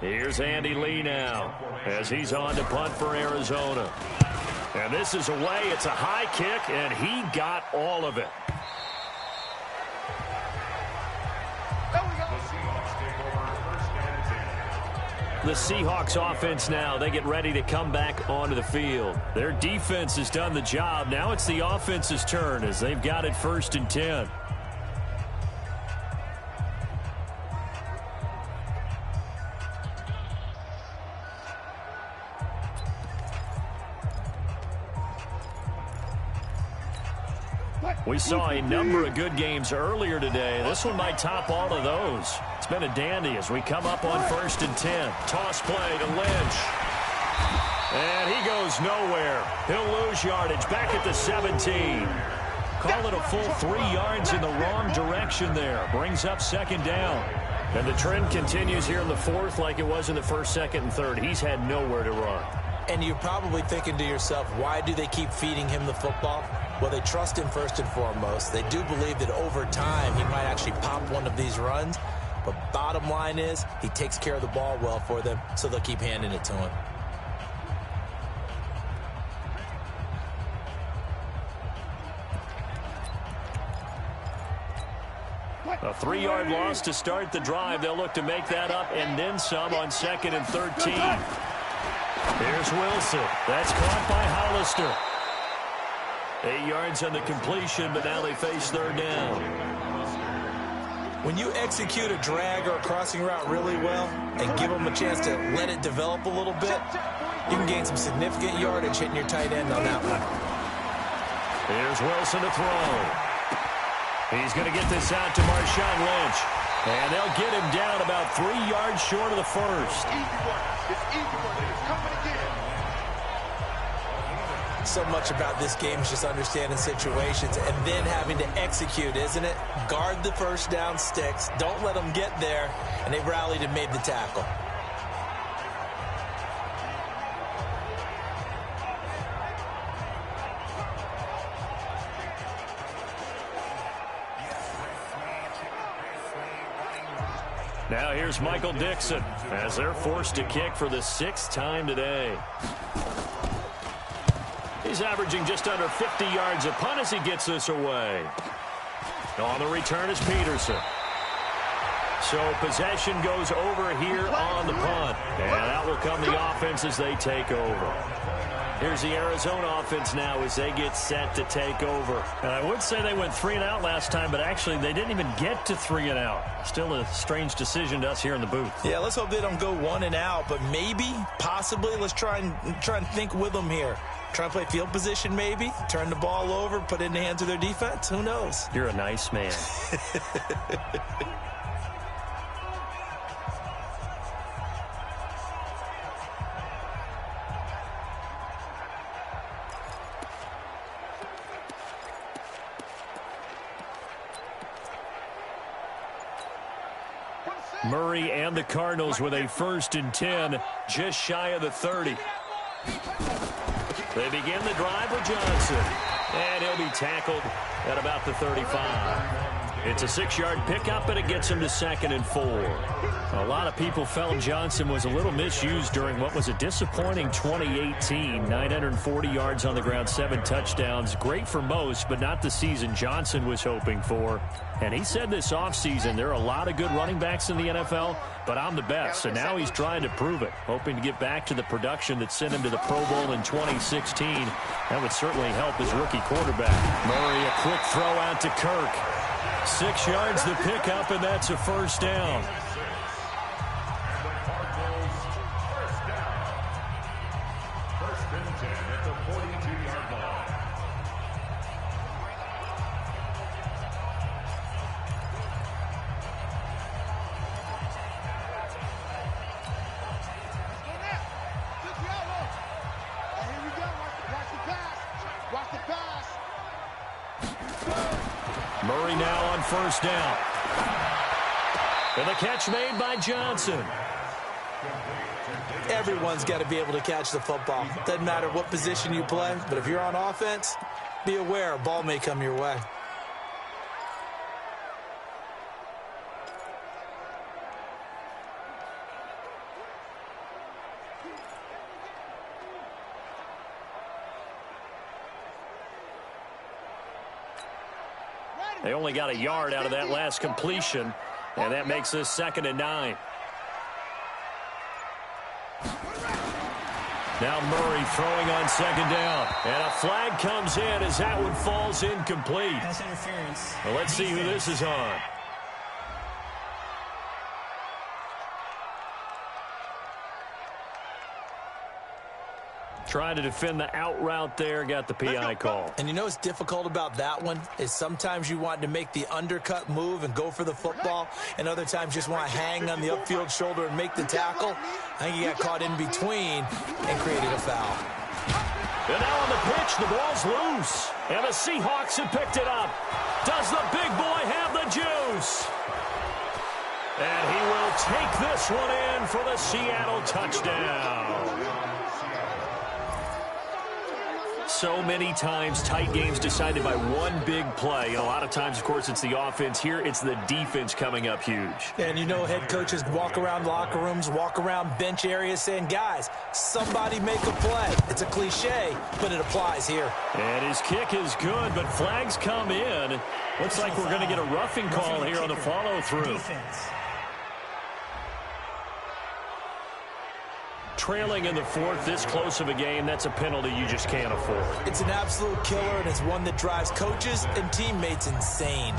Speaker 4: Here's Andy Lee now as he's on to punt for Arizona. And this is away. It's a high kick, and he got all of it. The Seahawks offense now, they get ready to come back onto the field. Their defense has done the job. Now it's the offense's turn as they've got it 1st and 10. We saw a number of good games earlier today. This one might top all of those. It's been a dandy as we come up on 1st and 10. Toss play to Lynch. And he goes nowhere. He'll lose yardage back at the 17. Call it a full 3 yards in the wrong direction there. Brings up 2nd down. And the trend continues here in the 4th like it was in the 1st, 2nd, and 3rd. He's had nowhere to run.
Speaker 5: And you're probably thinking to yourself, why do they keep feeding him the football? Well, they trust him first and foremost. They do believe that over time he might actually pop one of these runs. But bottom line is he takes care of the ball well for them, so they'll keep handing it to him.
Speaker 4: A 3-yard loss to start the drive. They'll look to make that up and then some on 2nd and 13. Here's Wilson. That's caught by Hollister. 8 yards on the completion, but now they face 3rd down.
Speaker 5: When you execute a drag or a crossing route really well and give them a chance to let it develop a little bit, you can gain some significant yardage hitting your tight end on that one.
Speaker 4: Here's Wilson to throw. He's going to get this out to Marshawn Lynch. And they'll get him down about 3 yards short of the 1st.
Speaker 7: It's easy work. It's coming again.
Speaker 5: So much about this game is just understanding situations and then having to execute, isn't it? Guard the 1st down sticks. Don't let them get there. And they rallied and made the tackle.
Speaker 4: Now here's Michael Dixon as they're forced to kick for the 6th time today. He's averaging just under 50 yards a punt as he gets this away. On the return is Peterson. So possession goes over here on the punt. And out will come the offense as they take over. Here's the Arizona offense now as they get set to take over. And I would say they went 3 and out last time, but actually they didn't even get to 3 and out. Still a strange decision to us here in the booth.
Speaker 5: Yeah, let's hope they don't go 1 and out, but maybe, possibly, let's try and think with them here. Try and play field position maybe, turn the ball over, put it in the hands of their defense. Who knows?
Speaker 4: You're a nice man. Murray and the Cardinals with a 1st and 10, just shy of the 30. They begin the drive with Johnson, and he'll be tackled at about the 35. It's a 6-yard pickup, and it gets him to 2nd and 4. A lot of people felt Johnson was a little misused during what was a disappointing 2018. 940 yards on the ground, 7 touchdowns. Great for most, but not the season Johnson was hoping for. And he said this offseason, there are a lot of good running backs in the NFL, but I'm the best. And now he's trying to prove it, hoping to get back to the production that sent him to the Pro Bowl in 2016. That would certainly help his rookie quarterback. Murray, a quick throw out to Kirk. 6 yards the pickup, and that's a 1st down. Murray now on first down. And the catch made by Johnson.
Speaker 5: Everyone's got to be able to catch the football. Doesn't matter what position you play, but if you're on offense, be aware a ball may come your way.
Speaker 4: They only got a yard out of that last completion, and that makes this 2nd and 9. Now Murray throwing on 2nd down. And a flag comes in as that one falls incomplete.
Speaker 6: Pass interference.
Speaker 4: Well, let's see who this is on. Trying to defend the out route there, got the PI call.
Speaker 5: And you know what's difficult about that one is sometimes you want to make the undercut move and go for the football, and other times just want to hang on the upfield shoulder and make the tackle. I think he got caught in between and created a foul.
Speaker 4: And now on the pitch, the ball's loose. And the Seahawks have picked it up. Does the big boy have the juice? And he will take this one in for the Seattle touchdown. So many times tight games decided by one big play. And a lot of times, of course, it's the offense. Here, it's the defense coming up huge.
Speaker 5: And you know head coaches walk around locker rooms, walk around bench areas saying, guys, somebody make a play. It's a cliche, but it applies here.
Speaker 4: And his kick is good, but flags come in. Looks like we're going to get a roughing call here on the follow-through. Trailing in the 4th, this close of a game, that's a penalty you just can't afford.
Speaker 5: It's an absolute killer, and it's one that drives coaches and teammates insane.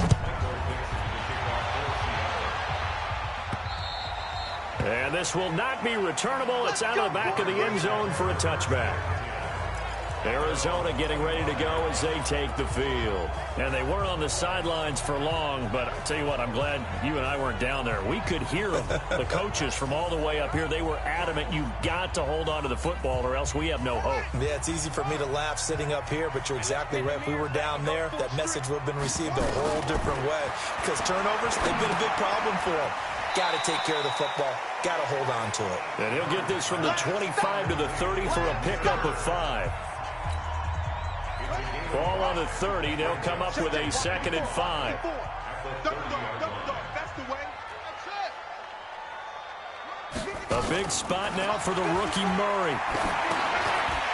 Speaker 4: And this will not be returnable. It's out of the back of the end zone for a touchback. Arizona getting ready to go as they take the field. And they weren't on the sidelines for long, but I'll tell you what, I'm glad you and I weren't down there. We could hear them. The coaches from all the way up here, they were adamant, you've got to hold on to the football or else we have no hope.
Speaker 5: Yeah, it's easy for me to laugh sitting up here, but you're exactly right. If we were down there, that message would have been received a whole different way. Because turnovers, they've been a big problem for them. Got to take care of the football. Got to hold on to it.
Speaker 4: And he'll get this from the 25 to the 30 for a pickup of 5. Ball on the 30. They'll come up with a 2nd and 5. A big spot now for the rookie Murray.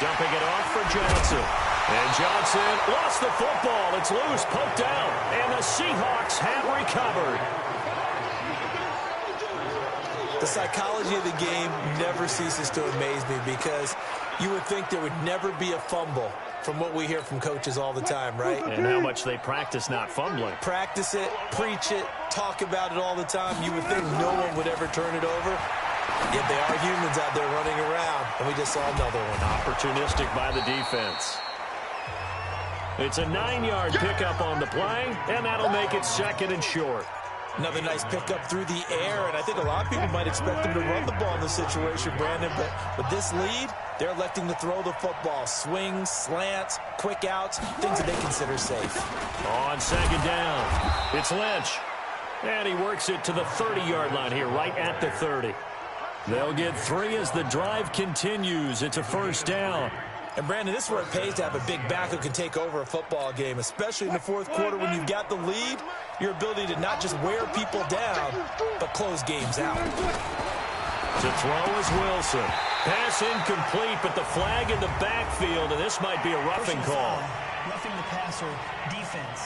Speaker 4: Dumping it off for Johnson. And Johnson lost the football. It's loose, poked out. And the Seahawks have recovered.
Speaker 5: The psychology of the game never ceases to amaze me because you would think there would never be a fumble from what we hear from coaches all the time, right?
Speaker 4: And how much they practice not fumbling.
Speaker 5: Practice it, preach it, talk about it all the time. You would think no one would ever turn it over. Yet they are humans out there running around, and we just saw another one.
Speaker 4: Opportunistic by the defense. It's a 9-yard pickup on the play, and that'll make it 2nd and short.
Speaker 5: Another nice pickup through the air, and I think a lot of people might expect them to run the ball in this situation, Brandon, but with this lead, they're electing to throw the football. Swings, slants, quick outs, things that they consider safe.
Speaker 4: On 2nd down, it's Lynch. And he works it to the 30-yard line here, right at the 30. They'll get 3 as the drive continues. It's a 1st down.
Speaker 5: And, Brandon, this is where it pays to have a big back who can take over a football game, especially in the 4th quarter when you've got the lead, your ability to not just wear people down, but close games out.
Speaker 4: To throw is Wilson. Pass incomplete, but the flag in the backfield, and this might be a roughing call.
Speaker 6: Roughing the passer, defense.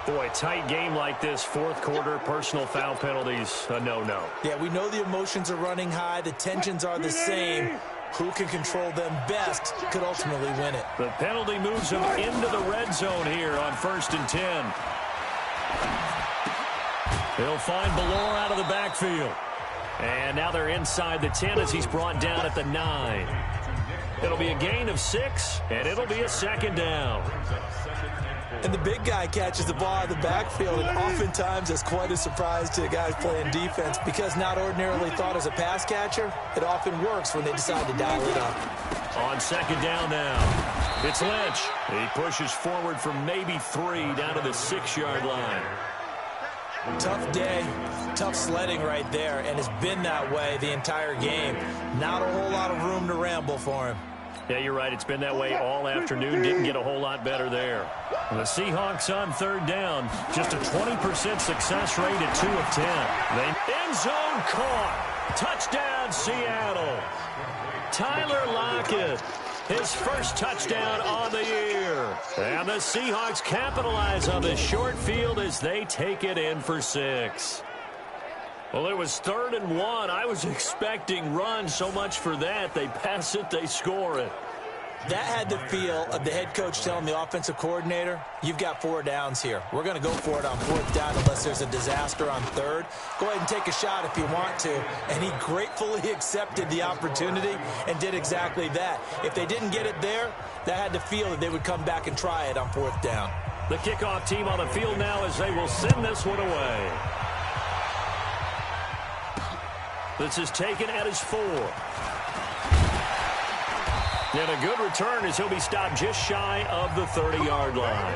Speaker 4: Boy, tight game like this, 4th quarter, personal foul penalties, a no-no.
Speaker 5: Yeah, we know the emotions are running high. The tensions are the same. Who can control them best could ultimately win it.
Speaker 4: The penalty moves them into the red zone here on 1st and 10. They'll find Ballore out of the backfield. And now they're inside the 10 as he's brought down at the 9. It'll be a gain of 6, and it'll be a 2nd down.
Speaker 5: And the big guy catches the ball out of the backfield, and oftentimes it's quite a surprise to guys playing defense because not ordinarily thought as a pass catcher, it often works when they decide to dial it up.
Speaker 4: On 2nd down now. It's Lynch. He pushes forward from maybe 3 down to the 6-yard line.
Speaker 5: Tough day, tough sledding right there, and it's been that way the entire game. Not a whole lot of room to ramble for him.
Speaker 4: Yeah, you're right. It's been that way all afternoon. Didn't get a whole lot better there. The Seahawks on 3rd down. Just a 20% success rate at 2 of 10. They end zone caught. Touchdown, Seattle. Tyler Lockett. His first touchdown on the year. And the Seahawks capitalize on this short field as they take it in for 6. Well, it was 3rd and 1. I was expecting run, so much for that. They pass it, they score it.
Speaker 5: That had the feel of the head coach telling the offensive coordinator, you've got 4 downs here. We're going to go for it on 4th down unless there's a disaster on 3rd. Go ahead and take a shot if you want to. And he gratefully accepted the opportunity and did exactly that. If they didn't get it there, that had the feel that they would come back and try it on 4th down.
Speaker 4: The kickoff team on the field now as they will send this one away. This is taken at his 4. And a good return as he'll be stopped just shy of the 30-yard line.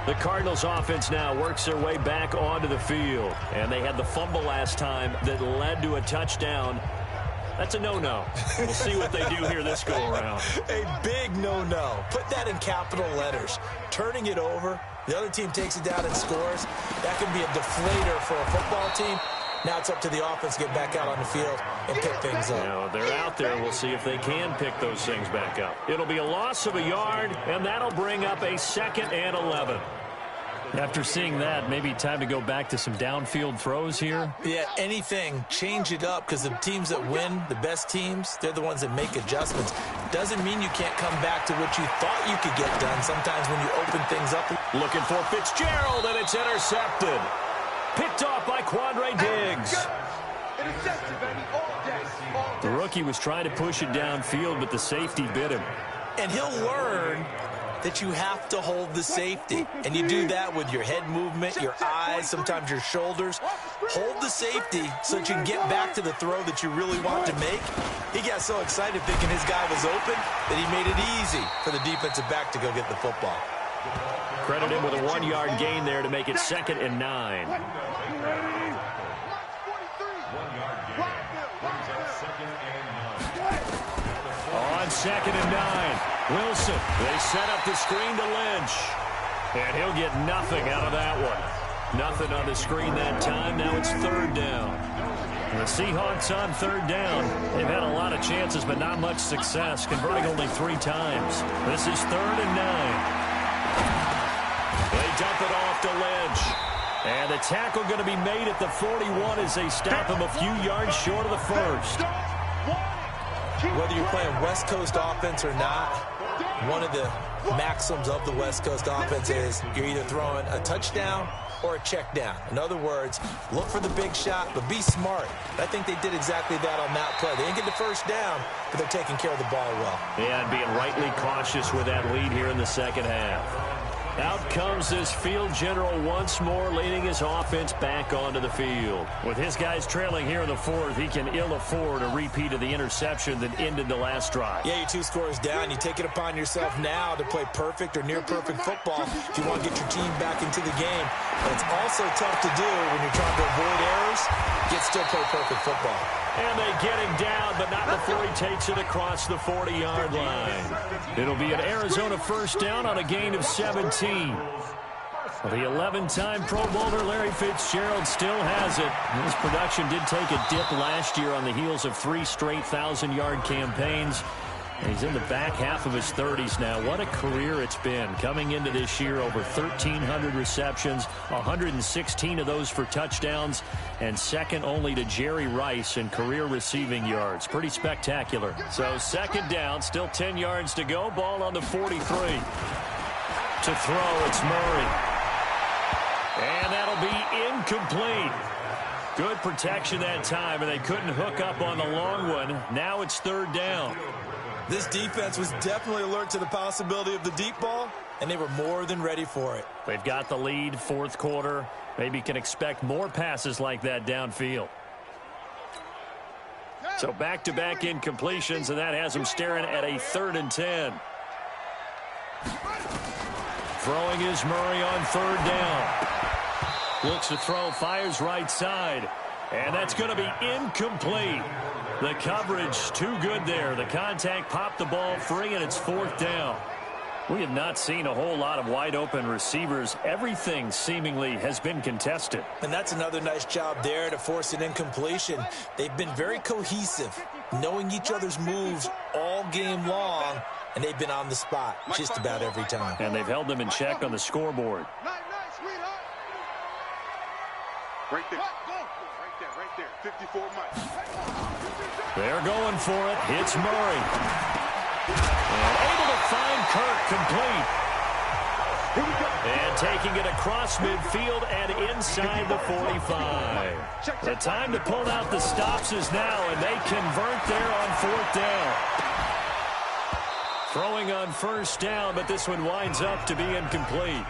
Speaker 4: The Cardinals offense now works their way back onto the field. And they had the fumble last time that led to a touchdown. That's a no-no. We'll see what they do here this go-around.
Speaker 5: A big no-no. Put that in capital letters. Turning it over, the other team takes it down and scores. That can be a deflator for a football team. Now it's up to the offense to get back out on the field and pick things up.
Speaker 4: Now they're out there. We'll see if they can pick those things back up. It'll be a loss of a yard, and that'll bring up a 2nd and 11. After seeing that, maybe time to go back to some downfield throws here.
Speaker 5: Yeah, anything. Change it up because the teams that win, the best teams, they're the ones that make adjustments. Doesn't mean you can't come back to what you thought you could get done sometimes when you open things up.
Speaker 4: Looking for Fitzgerald, and it's intercepted. Picked off by Quandre Diggs. The rookie was trying to push it downfield, but the safety bit him.
Speaker 5: And he'll learn that you have to hold the safety. And you do that with your head movement, your eyes, sometimes your shoulders. Hold the safety so that you can get back to the throw that you really want to make. He got so excited thinking his guy was open that he made it easy for the defensive back to go get the football.
Speaker 4: Credit him with a 1-yard gain there to make it 2nd and 9. On 2nd and 9, Wilson. They set up the screen to Lynch. And he'll get nothing out of that one. Nothing on the screen that time. Now it's 3rd down. The Seahawks on 3rd down. They've had a lot of chances, but not much success, converting only 3 times. This is 3rd and 9. They dump it off to Lynch. And the tackle going to be made at the 41 as they stop him a few yards short of the 1st.
Speaker 5: Whether you're playing West Coast offense or not, one of the maxims of the West Coast offense is you're either throwing a touchdown or a check down. In other words, look for the big shot, but be smart. I think they did exactly that on that play. They didn't get the 1st down, but they're taking care of the ball well.
Speaker 4: Yeah, and being rightly cautious with that lead here in the 2nd half. Out comes this field general once more, leading his offense back onto the field. With his guys trailing here in the 4th, he can ill afford a repeat of the interception that ended the last drive.
Speaker 5: Yeah, you're 2 scores down. You take it upon yourself now to play perfect or near-perfect football if you want to get your team back into the game. But it's also tough to do when you're trying to avoid errors, yet still play perfect football.
Speaker 4: And they get him down, but not before he takes it across the 40-yard line. It'll be an Arizona 1st down on a gain of 17. The 11-time Pro Bowler Larry Fitzgerald still has it. His production did take a dip last year on the heels of 3 straight 1,000-yard campaigns. And he's in the back half of his 30s now. What a career it's been. Coming into this year, over 1,300 receptions, 116 of those for touchdowns, and second only to Jerry Rice in career receiving yards. Pretty spectacular. So 2nd down, still 10 yards to go. Ball on the 43. To throw, it's Murray. And that'll be incomplete. Good protection that time, and they couldn't hook up on the long one. Now it's 3rd down.
Speaker 5: This defense was definitely alert to the possibility of the deep ball, and they were more than ready for it.
Speaker 4: They've got the lead, 4th quarter. Maybe can expect more passes like that downfield. So back-to-back incompletions, and that has him staring at a 3rd and 10. Throwing is Murray on 3rd down. Looks to throw, fires right side. And that's going to be incomplete. The coverage too good there. The contact popped the ball free, and it's 4th down. We have not seen a whole lot of wide-open receivers. Everything seemingly has been contested.
Speaker 5: And that's another nice job there to force an incompletion. They've been very cohesive, knowing each other's moves all game long, and they've been on the spot just about every time.
Speaker 4: And they've held them in check on the scoreboard.
Speaker 7: Right there. Right there. 54 miles.
Speaker 4: They're going for it. Hits Murray. And able to find Kirk complete. And taking it across midfield and inside the 45. The time to pull out the stops is now, and they convert there on 4th down. Throwing on 1st down, but this one winds up to be incomplete.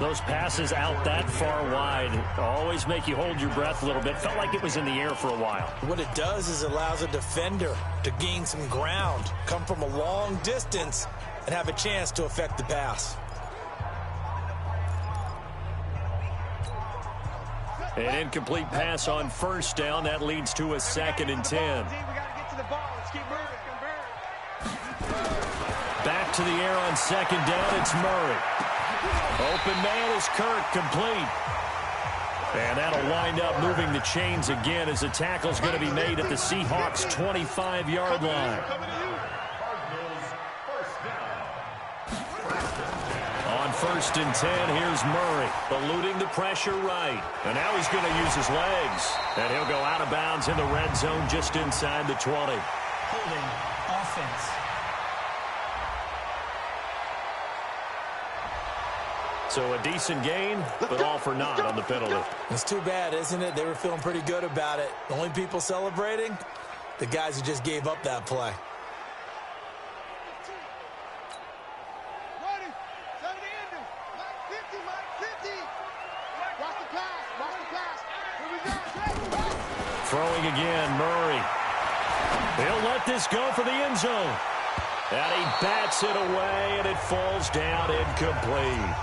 Speaker 4: Those passes out that far wide always make you hold your breath a little bit. Felt like it was in the air for a while.
Speaker 5: What it does is allows a defender to gain some ground, come from a long distance, and have a chance to affect the pass.
Speaker 4: An incomplete pass on 1st down. That leads to a 2nd and 10. Back to the air on 2nd down. It's Murray. Open man is Kirk, complete. And that'll wind up moving the chains again as the tackle's going to be made at the Seahawks' 25-yard line. On 1st and 10, here's Murray, eluding the pressure right. And now he's going to use his legs. And he'll go out of bounds in the red zone just inside the 20.
Speaker 6: Holding offense.
Speaker 4: So a decent gain, but all for naught on the penalty.
Speaker 5: It's too bad, isn't it? They were feeling pretty good about it. The only people celebrating, the guys who just gave up that play.
Speaker 4: Throwing again, Murray. He'll let this go for the end zone. And he bats it away, and it falls down incomplete.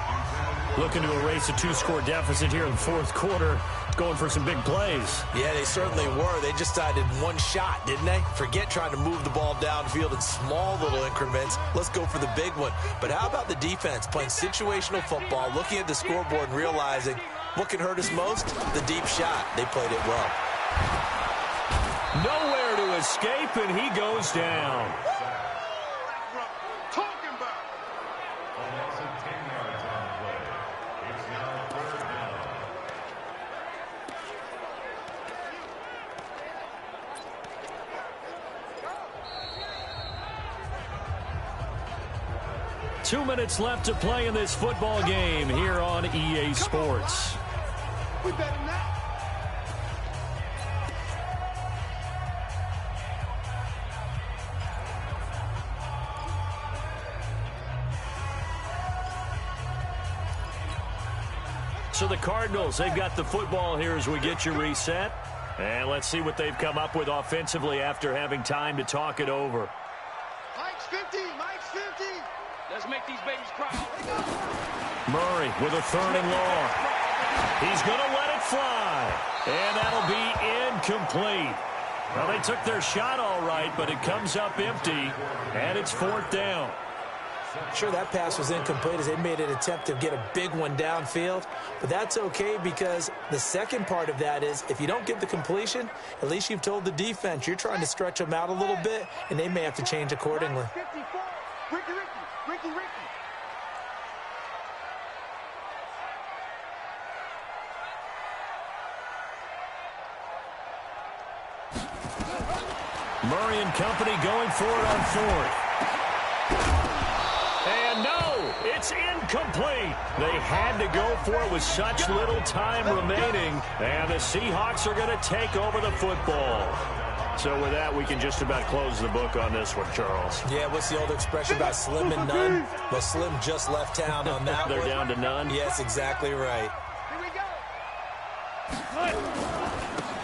Speaker 4: Looking to erase a 2-score deficit here in the 4th quarter. Going for some big plays.
Speaker 5: Yeah, they certainly were. They just decided one shot, didn't they? Forget trying to move the ball downfield in small little increments. Let's go for the big one. But how about the defense playing situational football, looking at the scoreboard and realizing what can hurt us most? The deep shot. They played it well.
Speaker 4: Nowhere to escape, and he goes down.
Speaker 7: Talking about.
Speaker 8: A loss of 10 yards on the play. It's now 3rd down.
Speaker 4: Two minutes left to play in this football game here on EA Sports.
Speaker 7: We better not.
Speaker 4: So the Cardinals, they've got the football here as we get you reset. And let's see what they've come up with offensively after having time to talk it over.
Speaker 7: Mike's 50. Mike's 50. Let's make these babies cry.
Speaker 4: Murray with a 3rd and long. He's going to let it fly. And that'll be incomplete. Well, they took their shot all right, but it comes up empty. And it's 4th down.
Speaker 5: Sure, that pass was incomplete as they made an attempt to get a big one downfield. But that's okay because the second part of that is if you don't get the completion, at least you've told the defense you're trying to stretch them out a little bit, and they may have to change accordingly.
Speaker 7: 54. Ricky.
Speaker 4: Murray and company going for it on 4th. And no, it's incomplete. They had to go for it with such little time remaining. And the Seahawks are going to take over the football. So with that, we can just about close the book on this one, Charles.
Speaker 5: Yeah, what's the old expression about slim and none? Well, Slim just left town on that
Speaker 4: They're
Speaker 5: one.
Speaker 4: down to none?
Speaker 5: Yes, exactly right.
Speaker 7: Here we go.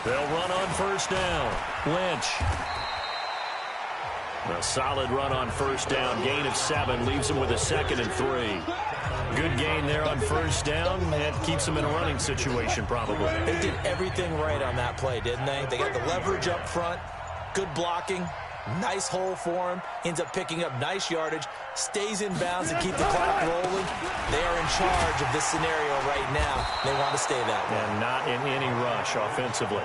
Speaker 4: They'll run on first down. Lynch. A solid run on first down. Gain of 7 leaves him with a 2nd and 3. Good gain there on first down. That keeps them in a running situation probably.
Speaker 5: They did everything right on that play, didn't they? They got the leverage up front, good blocking, nice hole for him, ends up picking up nice yardage, stays in bounds and keep the clock rolling. They are in charge of this scenario right now. They want to stay that way.
Speaker 4: And not in any rush offensively.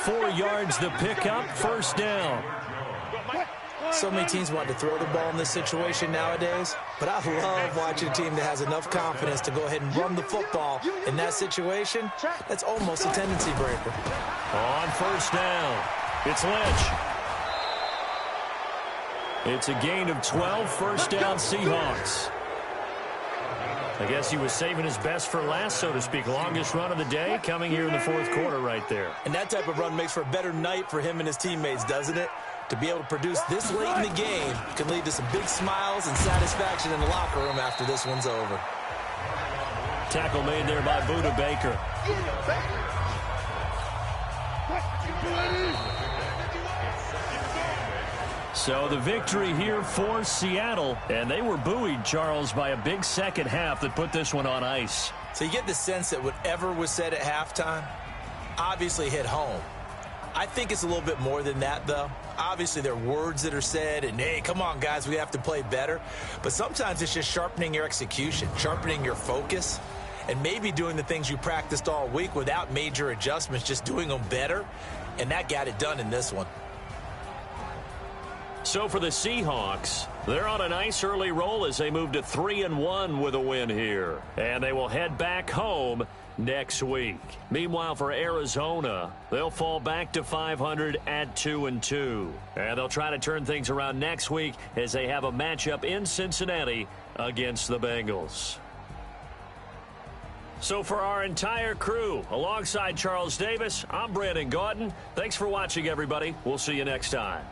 Speaker 4: 4 yards the pickup, first down.
Speaker 5: So many teams want to throw the ball in this situation nowadays, but I love watching a team that has enough confidence to go ahead and run the football in that situation. That's almost a tendency breaker.
Speaker 4: On first down, it's Lynch. It's a gain of 12, first down Seahawks. I guess he was saving his best for last, so to speak. Longest run of the day coming here in the 4th quarter right there.
Speaker 5: And that type of run makes for a better night for him and his teammates, doesn't it? To be able to produce this late in the game can lead to some big smiles and satisfaction in the locker room after this one's over.
Speaker 4: Tackle made there by Buda Baker. So the victory here for Seattle, and they were buoyed, Charles, by a big second half that put this one on ice.
Speaker 5: So you get the sense that whatever was said at halftime obviously hit home. I think it's a little bit more than that, though. Obviously, there are words that are said, and, hey, come on, guys, we have to play better. But sometimes it's just sharpening your execution, sharpening your focus, and maybe doing the things you practiced all week without major adjustments, just doing them better. And that got it done in this one.
Speaker 4: So for the Seahawks, they're on a nice early roll as they move to 3-1 with a win here. And they will head back home next week. Meanwhile, for Arizona, they'll fall back to 500 at 2-2. And they'll try to turn things around next week as they have a matchup in Cincinnati against the Bengals. So for our entire crew, alongside Charles Davis, I'm Brandon Gaudin. Thanks for watching, everybody. We'll see you next time.